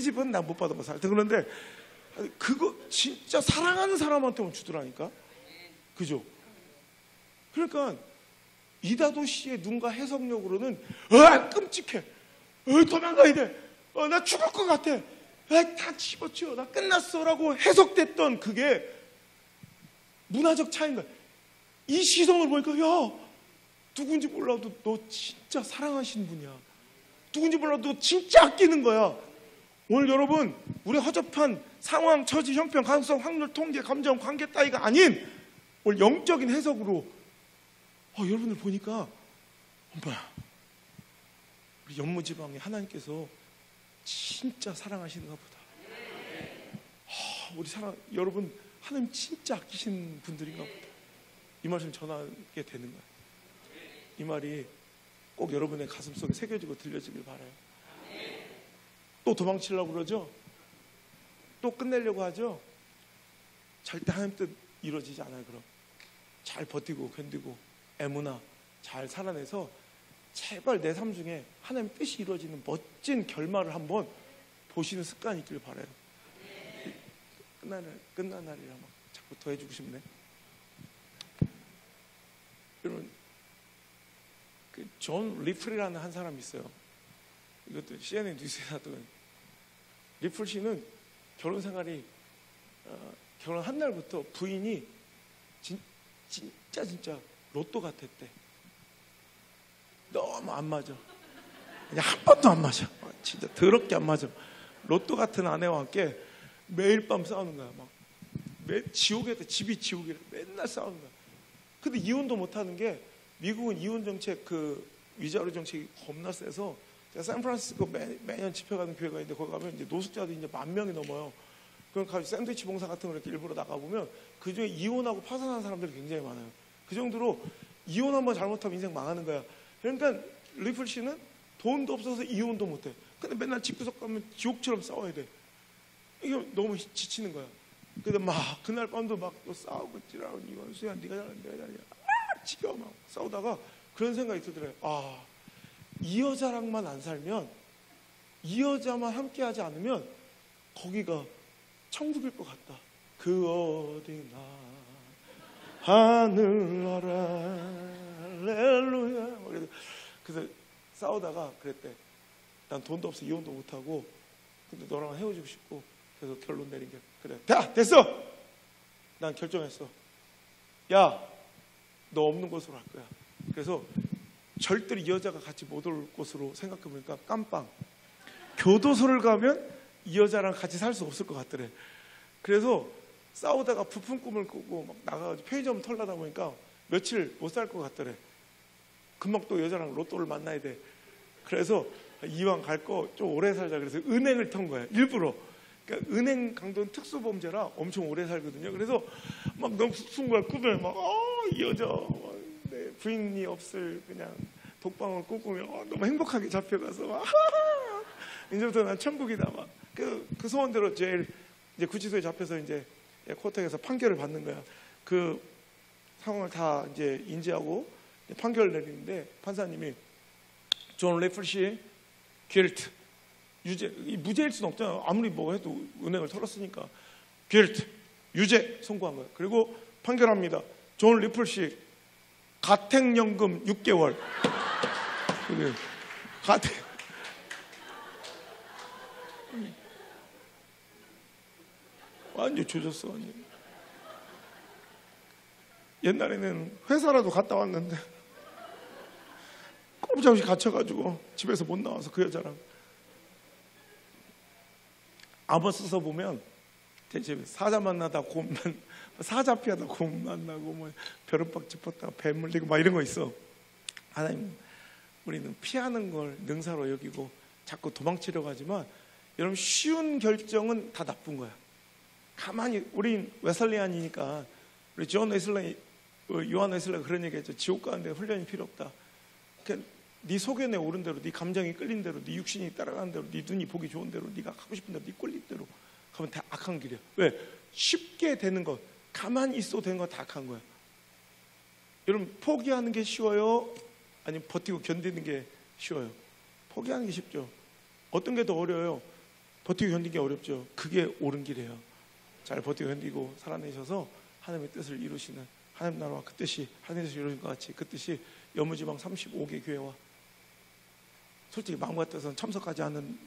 집은 나 못 받아봐서 하여튼. 그런데 그거 진짜 사랑하는 사람한테만 주더라니까. 그죠? 그러니까 이다도 씨의 눈과 해석력으로는 끔찍해. 도망가야 돼. 나 죽을 것 같아. 다 집어치워. 나 끝났어. 라고 해석됐던 그게 문화적 차이인 거야. 이 시선을 보니까 야, 누군지 몰라도 너 진짜 사랑하시는 분이야. 누군지 몰라도 너 진짜 아끼는 거야. 오늘 여러분, 우리 허접한 상황, 처지, 형편, 가능성, 확률, 통계, 감정, 관계 따위가 아닌 오늘 영적인 해석으로 여러분들 보니까 엄마야, 우리 연무지방에 하나님께서 진짜 사랑하시는가 보다. 우리 여러분 하나님 진짜 아끼시는 분들인가 보다. 이 말씀 전하게 되는 거야. 이 말이 꼭 여러분의 가슴속에 새겨지고 들려지길 바라요. 또 도망치려고 그러죠? 또 끝내려고 하죠? 절대 하나님 뜻 이루어지지 않아요. 그럼 잘 버티고 견디고 애무나 잘 살아내서 제발 내 삶 중에 하나님 뜻이 이루어지는 멋진 결말을 한번 보시는 습관이 있길 바라요. 끝난 날이라 막 자꾸 더 해주고 싶네. 여러분, 그 존 리플이라는 한 사람이 있어요. 이것도 CNN 뉴스에 나왔던. 리플 씨는 결혼 생활이 결혼한 날부터 부인이 진짜 로또 같았대. 너무 안 맞아. 그냥 한 번도 안 맞아. 진짜 더럽게 안 맞아. 로또 같은 아내와 함께 매일 밤 싸우는 거야. 막 지옥에, 집이 지옥이래. 맨날 싸우는 거야. 근데 이혼도 못 하는 게, 미국은 이혼 정책, 그 위자료 정책이 겁나 세서, 제가 샌프란시스코 매년 집회 가는 교회가 있는데, 거기 가면 이제 노숙자들이 이제 10,000명이 넘어요. 그럼 가서 샌드위치 봉사 같은 거 이렇게 일부러 나가보면 그 중에 이혼하고 파산하는 사람들이 굉장히 많아요. 그 정도로 이혼 한번 잘못하면 인생 망하는 거야. 그러니까 리플 씨는 돈도 없어서 이혼도 못 해. 근데 맨날 집구석 가면 지옥처럼 싸워야 돼. 이게 너무 지치는 거야. 근데 막 그날 밤도 막 또 싸우고 찌라고, 이원수야 네가 잘하냐 내가 잘하냐, 지겨워. 막 싸우다가 그런 생각이 들더래요. 이 여자랑만 안 살면, 이 여자만 함께하지 않으면 거기가 천국일 것 같다. 그 어디나 하늘 아래 할렐루야. 그래서 싸우다가 그랬대. 난 돈도 없어 이혼도 못하고 근데 너랑 헤어지고 싶고 그래서 결론 내린 게 그래. 됐어. 난 결정했어. 야, 너 없는 곳으로 갈 거야. 그래서 절대로 이 여자가 같이 못 올 곳으로 생각해보니까 깜빵. 교도소를 가면 이 여자랑 같이 살 수 없을 것 같더래. 그래서 싸우다가 부푼 꿈을 꾸고 막 나가가지고 편의점 털려다 보니까 며칠 못 살 것 같더래. 금방 또 여자랑 로또를 만나야 돼. 그래서 이왕 갈 거 좀 오래 살자. 그래서 은행을 턴 거야. 일부러. 그러니까 은행 강도는 특수범죄라 엄청 오래 살거든요. 그래서 막 너무 순간 꿈에 막 이 여자 내 부인이 없을 그냥 독방을 꿈꾸며 너무 행복하게 잡혀가서 막 이제부터 난 천국이다 막 그 소원대로 제일 이제 구치소에 잡혀서 이제 코र्트에서 판결을 받는 거야. 그 상황을 다 이제 인지하고 판결을 내리는데 판사님이 존 레플시 guilt 유죄, 무죄일 수는 없잖아. 아무리 뭐 해도 은행을 털었으니까 guilt 유죄 선고한 거야. 그리고 판결합니다. 존 리플시 가택연금 6개월. 완전 조졌어. 완전. 옛날에는 회사라도 갔다 왔는데 꼼짝없이 갇혀가지고 집에서 못 나와서 그 여자랑 아버 써서 보면 대체 사자 만나다 사자 피하다 곰 만나고 뭐 벼룩박 짚었다가 배 물리고 막 이런 거 있어. 하나님, 우리는 피하는 걸 능사로 여기고 자꾸 도망치려고 하지만 여러분 쉬운 결정은 다 나쁜 거야. 가만히 우린 웨슬리안이니까 우리 존 웨슬리, 요한 웨슬리가 그런 얘기했죠. 지옥 가는데 훈련이 필요 없다. 그러니까 네 소견에 오른 대로, 네 감정이 끌린 대로, 네 육신이 따라가는 대로, 네 눈이 보기 좋은 대로, 네가 하고 싶은 대로, 네 꼴린 대로 가면 다 악한 길이야. 왜? 쉽게 되는 것, 가만히 있어도 되는 거 다 악한 거야. 여러분 포기하는 게 쉬워요? 아니면 버티고 견디는 게 쉬워요? 포기하는 게 쉽죠. 어떤 게 더 어려워요? 버티고 견디는 게 어렵죠. 그게 옳은 길이에요. 잘 버티고 견디고 살아내셔서 하나님의 뜻을 이루시는, 하나님 나라와 그 뜻이 하늘에서 이루어진 것 같이 그 뜻이 여무지방 35개 교회와 솔직히 마음 같아서는 참석하지 않은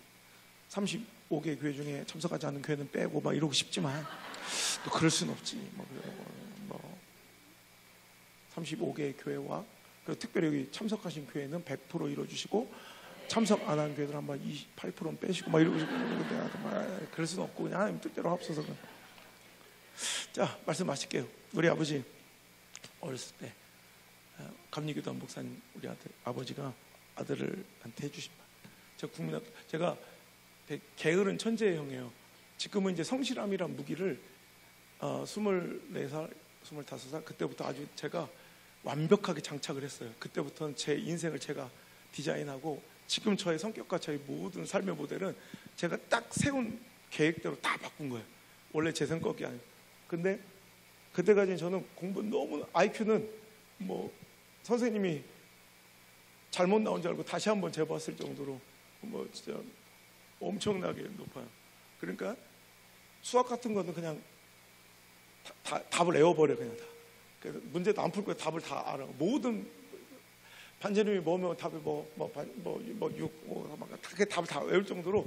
35개 교회 중에 참석하지 않는 교회는 빼고 막 이러고 싶지만 또 그럴 수는 없지. 뭐 35개 교회와 그리고 특별히 여기 참석하신 교회는 100% 이루어주시고 참석 안 한 교회들 한번 28%는 빼시고 막 이러고 싶고 그럴 수는 없고 그냥 하나님 뜻대로 합쳐서. 자, 말씀하실게요. 우리 아버지 어렸을 때 감리교단 목사님 우리 아버지가 아들한테 해주신 말. 제가 게으른 천재의 형이에요. 지금은 이제 성실함이란 무기를 24살, 25살 그때부터 아주 제가 완벽하게 장착을 했어요. 그때부터는 제 인생을 제가 디자인하고 지금 저의 성격과 저의 모든 삶의 모델은 제가 딱 세운 계획대로 다 바꾼 거예요. 원래 제 성격이 아니에요. 근데 그때까지는 저는 공부 너무 IQ는 뭐 선생님이 잘못 나온 줄 알고 다시 한번 재봤을 정도로 뭐 진짜 엄청나게 높아요. 그러니까 수학 같은 거는 그냥 답을 외워버려 그냥 다. 그래서 문제도 안 풀 거야. 답을 다 알아. 모든 반제님이 뭐면 답이 그게 답을 다 외울 정도로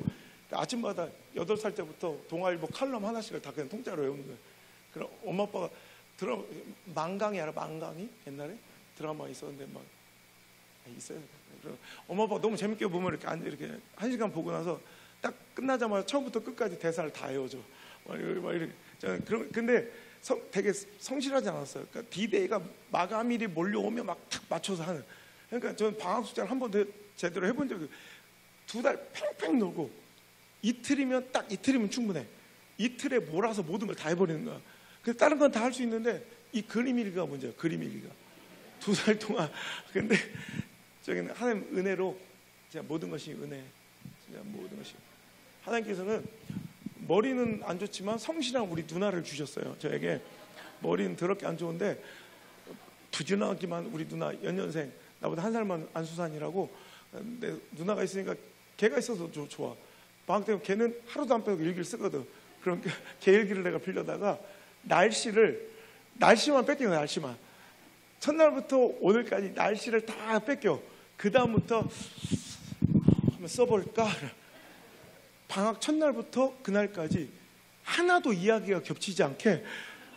아침마다 8살 때부터 동아일보 칼럼 하나씩을 다 그냥 통째로 외우는 거예요. 그럼 엄마 아빠가 만강이 알아? 만강이? 옛날에 드라마 있었는데 막 있어요. 엄마 아빠가 너무 재밌게 보면 이렇게 1시간 보고 나서 딱 끝나자마자 처음부터 끝까지 대사를 다 외워줘. 막 이렇게. 근데 되게 성실하지 않았어요. 그러니까 D-Day가 마감일이 몰려오면 막 탁 맞춰서 하는. 그러니까 저는 방학 숙제를 한 번도 제대로 해본 적이 2달 팽팽 놀고 이틀이면 충분해. 이틀에 몰아서 모든 걸 다 해버리는 거야. 그래서 다른 건 다 할 수 있는데 이 그림 일기가 문제야. 그림 일기가 2달 동안. 근데 저기는 하나님 은혜로 진짜 모든 것이 은혜. 진짜 모든 것이 하나님께서는 머리는 안 좋지만 성실한 우리 누나를 주셨어요. 저에게 머리는 더럽게 안 좋은데 부지런하기만 우리 누나 연년생 나보다 한 살만 안수산이라고. 내 누나가 있으니까 걔가 있어서 좋아. 방학 때문에 걔는 하루도 안 빼고 일기를 쓰거든. 그럼 걔 일기를 내가 빌려다가 날씨만 뺏겨. 날씨만 첫날부터 오늘까지 날씨를 다 뺏겨. 그 다음부터 한번 써볼까. 방학 첫날부터 그날까지 하나도 이야기가 겹치지 않게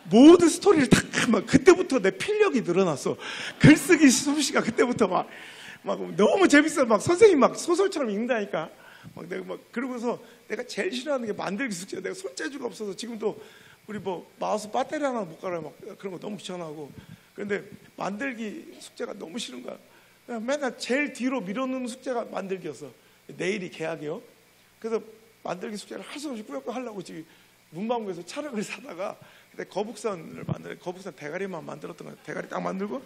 모든 스토리를 다 막 그때부터 내 필력이 늘어났어. 글쓰기 솜씨가 그때부터 막 너무 재밌어. 막 선생님 막 소설처럼 읽는다니까. 막 내가 막 그러고서 내가 제일 싫어하는 게 만들기 숙제야. 내가 손재주가 없어서 지금도 우리 뭐 마우스 배터리 하나 못 갈아 막 그런 거 너무 귀찮아하고. 그런데 만들기 숙제가 너무 싫은 거야. 그냥 맨날 제일 뒤로 밀어놓는 숙제가 만들기였어. 내일이 개학이요. 그래서 만들기 숙제를 할 수 없이 꾸역꾸역 하려고 지금 문방구에서 촬영을 사다가 그때 거북선을 거북선 대가리만 만들었던 거야. 대가리 딱 만들고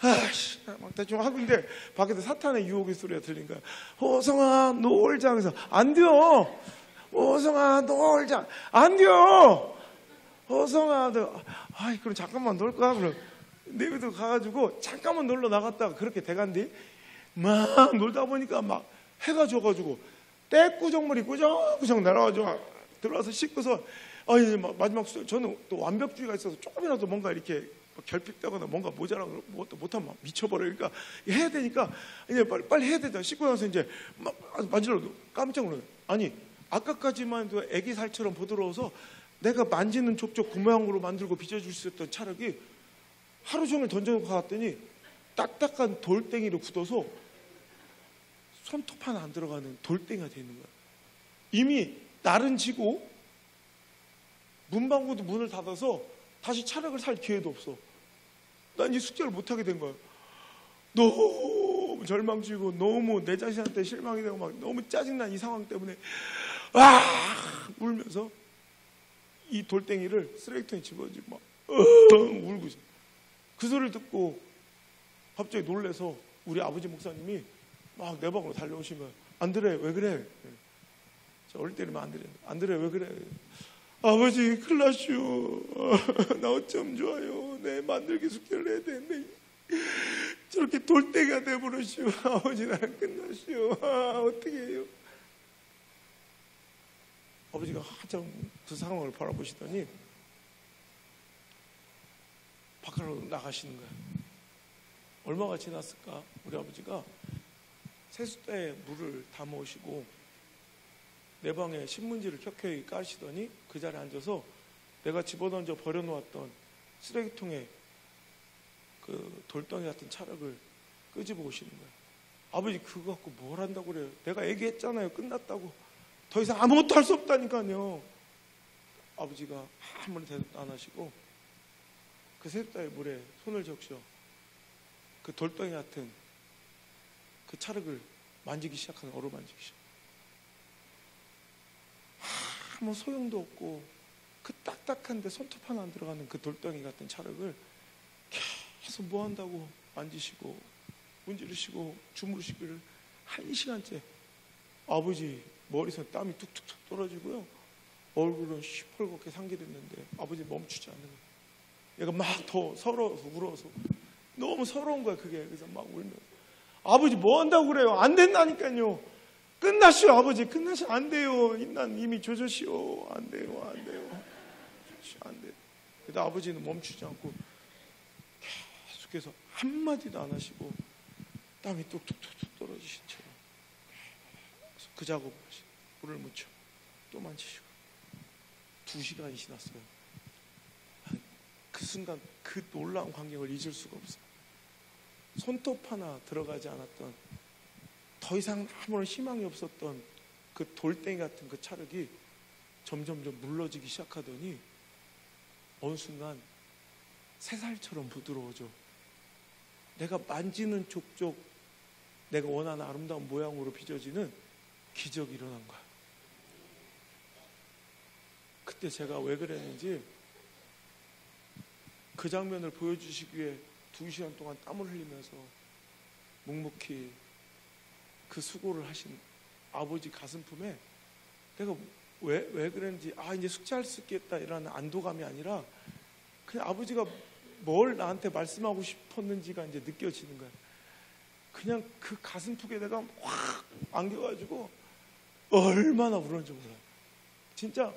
아씨 막 대충 하고 있는데 밖에서 사탄의 유혹의 소리가 들린 거야. 호성아 놀자. 그래서 안 돼요. 호성아 놀자. 안 돼요. 호성아 아이 그럼 잠깐만 놀까? 그럼 내비도 가가지고 잠깐만 놀러 나갔다가 그렇게 대간디 막 놀다 보니까 막 해가 져가지고 떼꾸정물이 꾸정꾸정 날아가지고 들어와서 씻고서 마지막 저는 또 완벽주의가 있어서 조금이라도 뭔가 이렇게 결핍되거나 뭔가 모자라고 못하면 미쳐버려요. 그러니까 해야 되니까 이제 빨리 해야 되잖아. 씻고 나서 이제 막 만지려고 깜짝 놀라요. 아니 아까까지만 해도 애기 살처럼 부드러워서 내가 만지는 족족 그 모양으로 만들고 빚어줄 수 있었던 찰흙이 하루 종일 던져놓고 갔더니 딱딱한 돌덩이로 굳어서 손톱 하나 안 들어가는 돌덩이가 되는 거야. 이미 날은 지고 문방구도 문을 닫아서 다시 찰흙을 살 기회도 없어. 난 이 숙제를 못하게 된 거야. 너무 절망주의고 너무 내 자신한테 실망이 되고 막 너무 짜증난 이 상황 때문에 울면서 이 돌덩이를 쓰레기통에 집어주고 막 울고 있어. 그 소리를 듣고 갑자기 놀래서 우리 아버지 목사님이 막 내 방으로 달려오신 거야. 안드레 왜 그래? 저 어릴 때는 안드레 왜 그래? 아버지 큰일 났슈. 나 어쩜 좋아요. 내 만들기 숙제를 해야 되는데 저렇게 돌덩이가 돼버렸슈. 아버지 나랑 끝났슈. 어떻게 해요? 아버지가 한참 그 상황을 바라보시더니 바깥으로 나가시는 거야. 얼마가 지났을까? 우리 아버지가 세숫대에 물을 담아오시고 내 방에 신문지를 켜켜이 까시더니 그 자리에 앉아서 내가 집어던져 버려놓았던 쓰레기통에 그 돌덩이 같은 찰흙을 끄집어 오시는 거야. 아버지 그거 갖고 뭘 한다고 그래요? 내가 얘기했잖아요. 끝났다고. 더 이상 아무것도 할 수 없다니까요. 아버지가 아무리 대답도 안 하시고 그 세숫대의 물에 손을 적셔 그 돌덩이 같은 그 찰흙을 만지기 시작하는 어루만지기 시작. 아무 소용도 없고 그 딱딱한데 손톱 하나 안 들어가는 그 돌덩이 같은 찰흙을 계속 뭐 한다고 만지시고 문지르시고 주무르시기를 1시간째. 아버지 머리에서 땀이 툭툭툭 떨어지고요. 얼굴은 시뻘겋게 상기됐는데 아버지 멈추지 않는 거예요. 얘가 막 더 서러워서 울어서 너무 서러운 거야 그게. 그래서 막 울면서 아버지 뭐 한다고 그래요? 안 된다니까요. 끝나시오 아버지. 끝나시 안 돼요. 난 이미 조졌시오. 안 돼요. 안 돼요. 안 돼요. 그래도 아버지는 멈추지 않고 계속해서 한마디도 안 하시고 땀이 뚝뚝뚝뚝 떨어지신 채로 그 작업을 하시고 물을 묻혀 또 만지시고 2시간이 지났어요. 그 순간 그 놀라운 광경을 잊을 수가 없어요. 손톱 하나 들어가지 않았던 더 이상 아무런 희망이 없었던 그 돌덩이 같은 그 찰흙이 점점점 물러지기 시작하더니 어느 순간 새살처럼 부드러워져. 내가 만지는 족족 내가 원하는 아름다운 모양으로 빚어지는 기적이 일어난 거야. 그때 제가 왜 그랬는지 그 장면을 보여주시기 위해 2시간 동안 땀을 흘리면서 묵묵히 그 수고를 하신 아버지 가슴품에 내가 왜 그랬는지 이제 숙제할 수 있겠다 이런 안도감이 아니라 그냥 아버지가 뭘 나한테 말씀하고 싶었는지가 이제 느껴지는 거야. 그냥 그 가슴팍에 내가 확 안겨가지고 얼마나 울었는지 몰라요. 진짜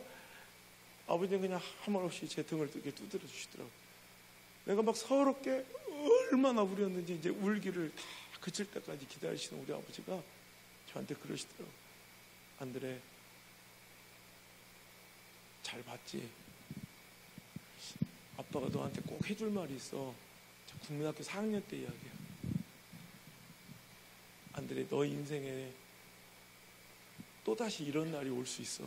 아버지는 그냥 한 말 없이 제 등을 이렇게 두드려 주시더라고요. 내가 막 서럽게 얼마나 울었는지 이제 울기를 다 그칠 때까지 기다리시는 우리 아버지가 저한테 그러시더라고요. 안드레, 잘 봤지? 아빠가 너한테 꼭 해줄 말이 있어. 국민학교 4학년 때 이야기야. 안드레, 너 인생에 또다시 이런 날이 올 수 있어.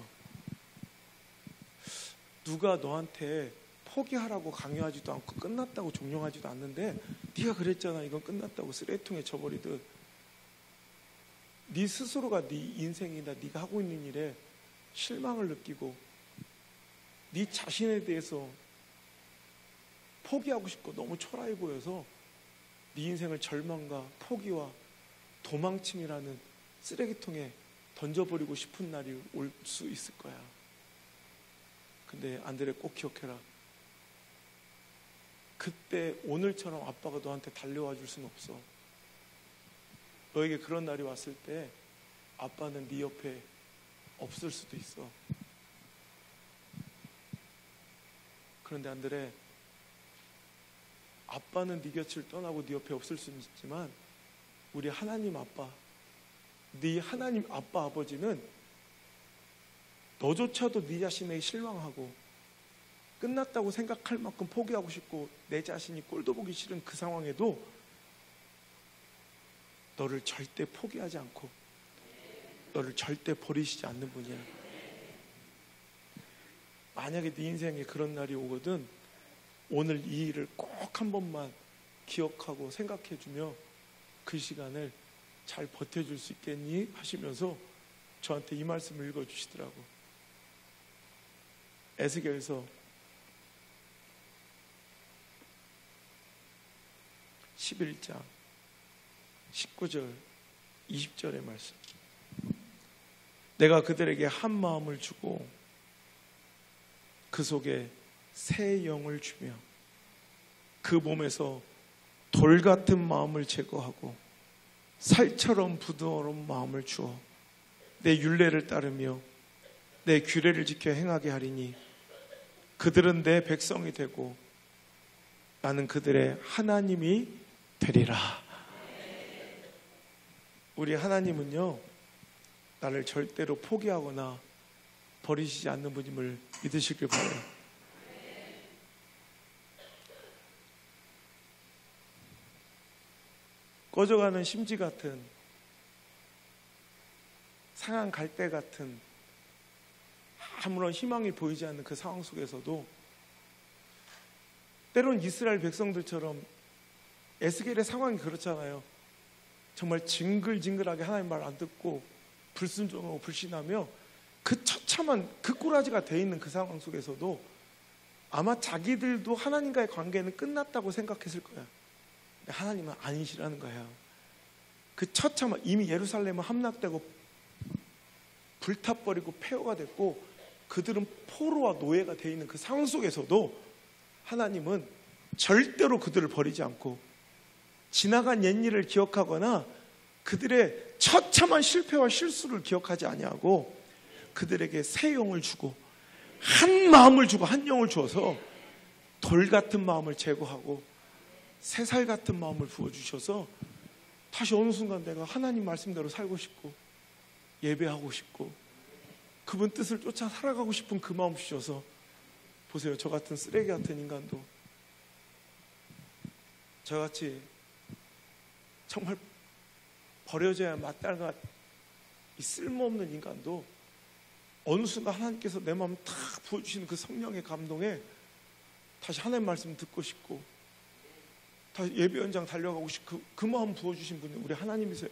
누가 너한테 포기하라고 강요하지도 않고 끝났다고 종용하지도 않는데 네가 그랬잖아, 이건 끝났다고 쓰레기통에 쳐버리듯 네 스스로가 네 인생이나 네가 하고 있는 일에 실망을 느끼고 네 자신에 대해서 포기하고 싶고 너무 초라해 보여서 네 인생을 절망과 포기와 도망침이라는 쓰레기통에 던져버리고 싶은 날이 올 수 있을 거야. 근데 안드레, 꼭 기억해라. 그때 오늘처럼 아빠가 너한테 달려와 줄 수는 없어. 너에게 그런 날이 왔을 때 아빠는 네 옆에 없을 수도 있어. 그런데 안드레, 아빠는 네 곁을 떠나고 네 옆에 없을 수는 있지만 우리 하나님 아빠, 네 하나님 아빠 아버지는 너조차도 네 자신에게 실망하고 끝났다고 생각할 만큼 포기하고 싶고 내 자신이 꼴도 보기 싫은 그 상황에도 너를 절대 포기하지 않고 너를 절대 버리시지 않는 분이야. 만약에 네 인생에 그런 날이 오거든, 오늘 이 일을 꼭 한 번만 기억하고 생각해주며 그 시간을 잘 버텨줄 수 있겠니? 하시면서 저한테 이 말씀을 읽어주시더라고. 에스겔서 11장 19절 20절의 말씀. 내가 그들에게 한 마음을 주고 그 속에 새 영을 주며 그 몸에서 돌 같은 마음을 제거하고 살처럼 부드러운 마음을 주어 내 율례를 따르며 내 규례를 지켜 행하게 하리니 그들은 내 백성이 되고 나는 그들의 하나님이 되리라. 우리 하나님은요, 나를 절대로 포기하거나 버리시지 않는 분임을 믿으시길 바라요. 꺼져가는 심지 같은, 상한 갈대 같은, 아무런 희망이 보이지 않는 그 상황 속에서도 때론 이스라엘 백성들처럼 에스겔의 상황이 그렇잖아요. 정말 징글징글하게 하나님 말 안 듣고 불순종하고 불신하며 그 처참한 그 꼬라지가 돼 있는 그 상황 속에서도 아마 자기들도 하나님과의 관계는 끝났다고 생각했을 거야. 하나님은 아니시라는 거야. 그 처참한, 이미 예루살렘은 함락되고 불타버리고 폐허가 됐고 그들은 포로와 노예가 되어 있는 그 상황 속에서도 하나님은 절대로 그들을 버리지 않고 지나간 옛일을 기억하거나 그들의 처참한 실패와 실수를 기억하지 아니하고 그들에게 새 영을 주고 한 마음을 주고 한 영을 주어서 돌 같은 마음을 제거하고 새살 같은 마음을 부어주셔서 다시 어느 순간 내가 하나님 말씀대로 살고 싶고 예배하고 싶고 그분 뜻을 쫓아 살아가고 싶은 그 마음 주셔서, 보세요, 저 같은 쓰레기 같은 인간도, 저같이 정말 버려져야 마땅한 이 쓸모없는 인간도 어느 순간 하나님께서 내 마음을 탁 부어주시는 그 성령의 감동에 다시 하나님 말씀 듣고 싶고 다시 예배 현장 달려가고 싶고 그 마음 부어주신 분이 우리 하나님이세요.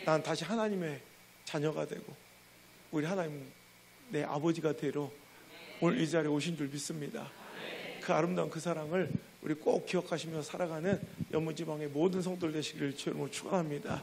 난 다시 하나님의 자녀가 되고 우리 하나님 내 아버지가 되러 오늘 이 자리에 오신 줄 믿습니다. 그 아름다운 그 사랑을 우리 꼭 기억하시며 살아가는 연문지방의 모든 성도들 되시기를 주님으로 축원합니다.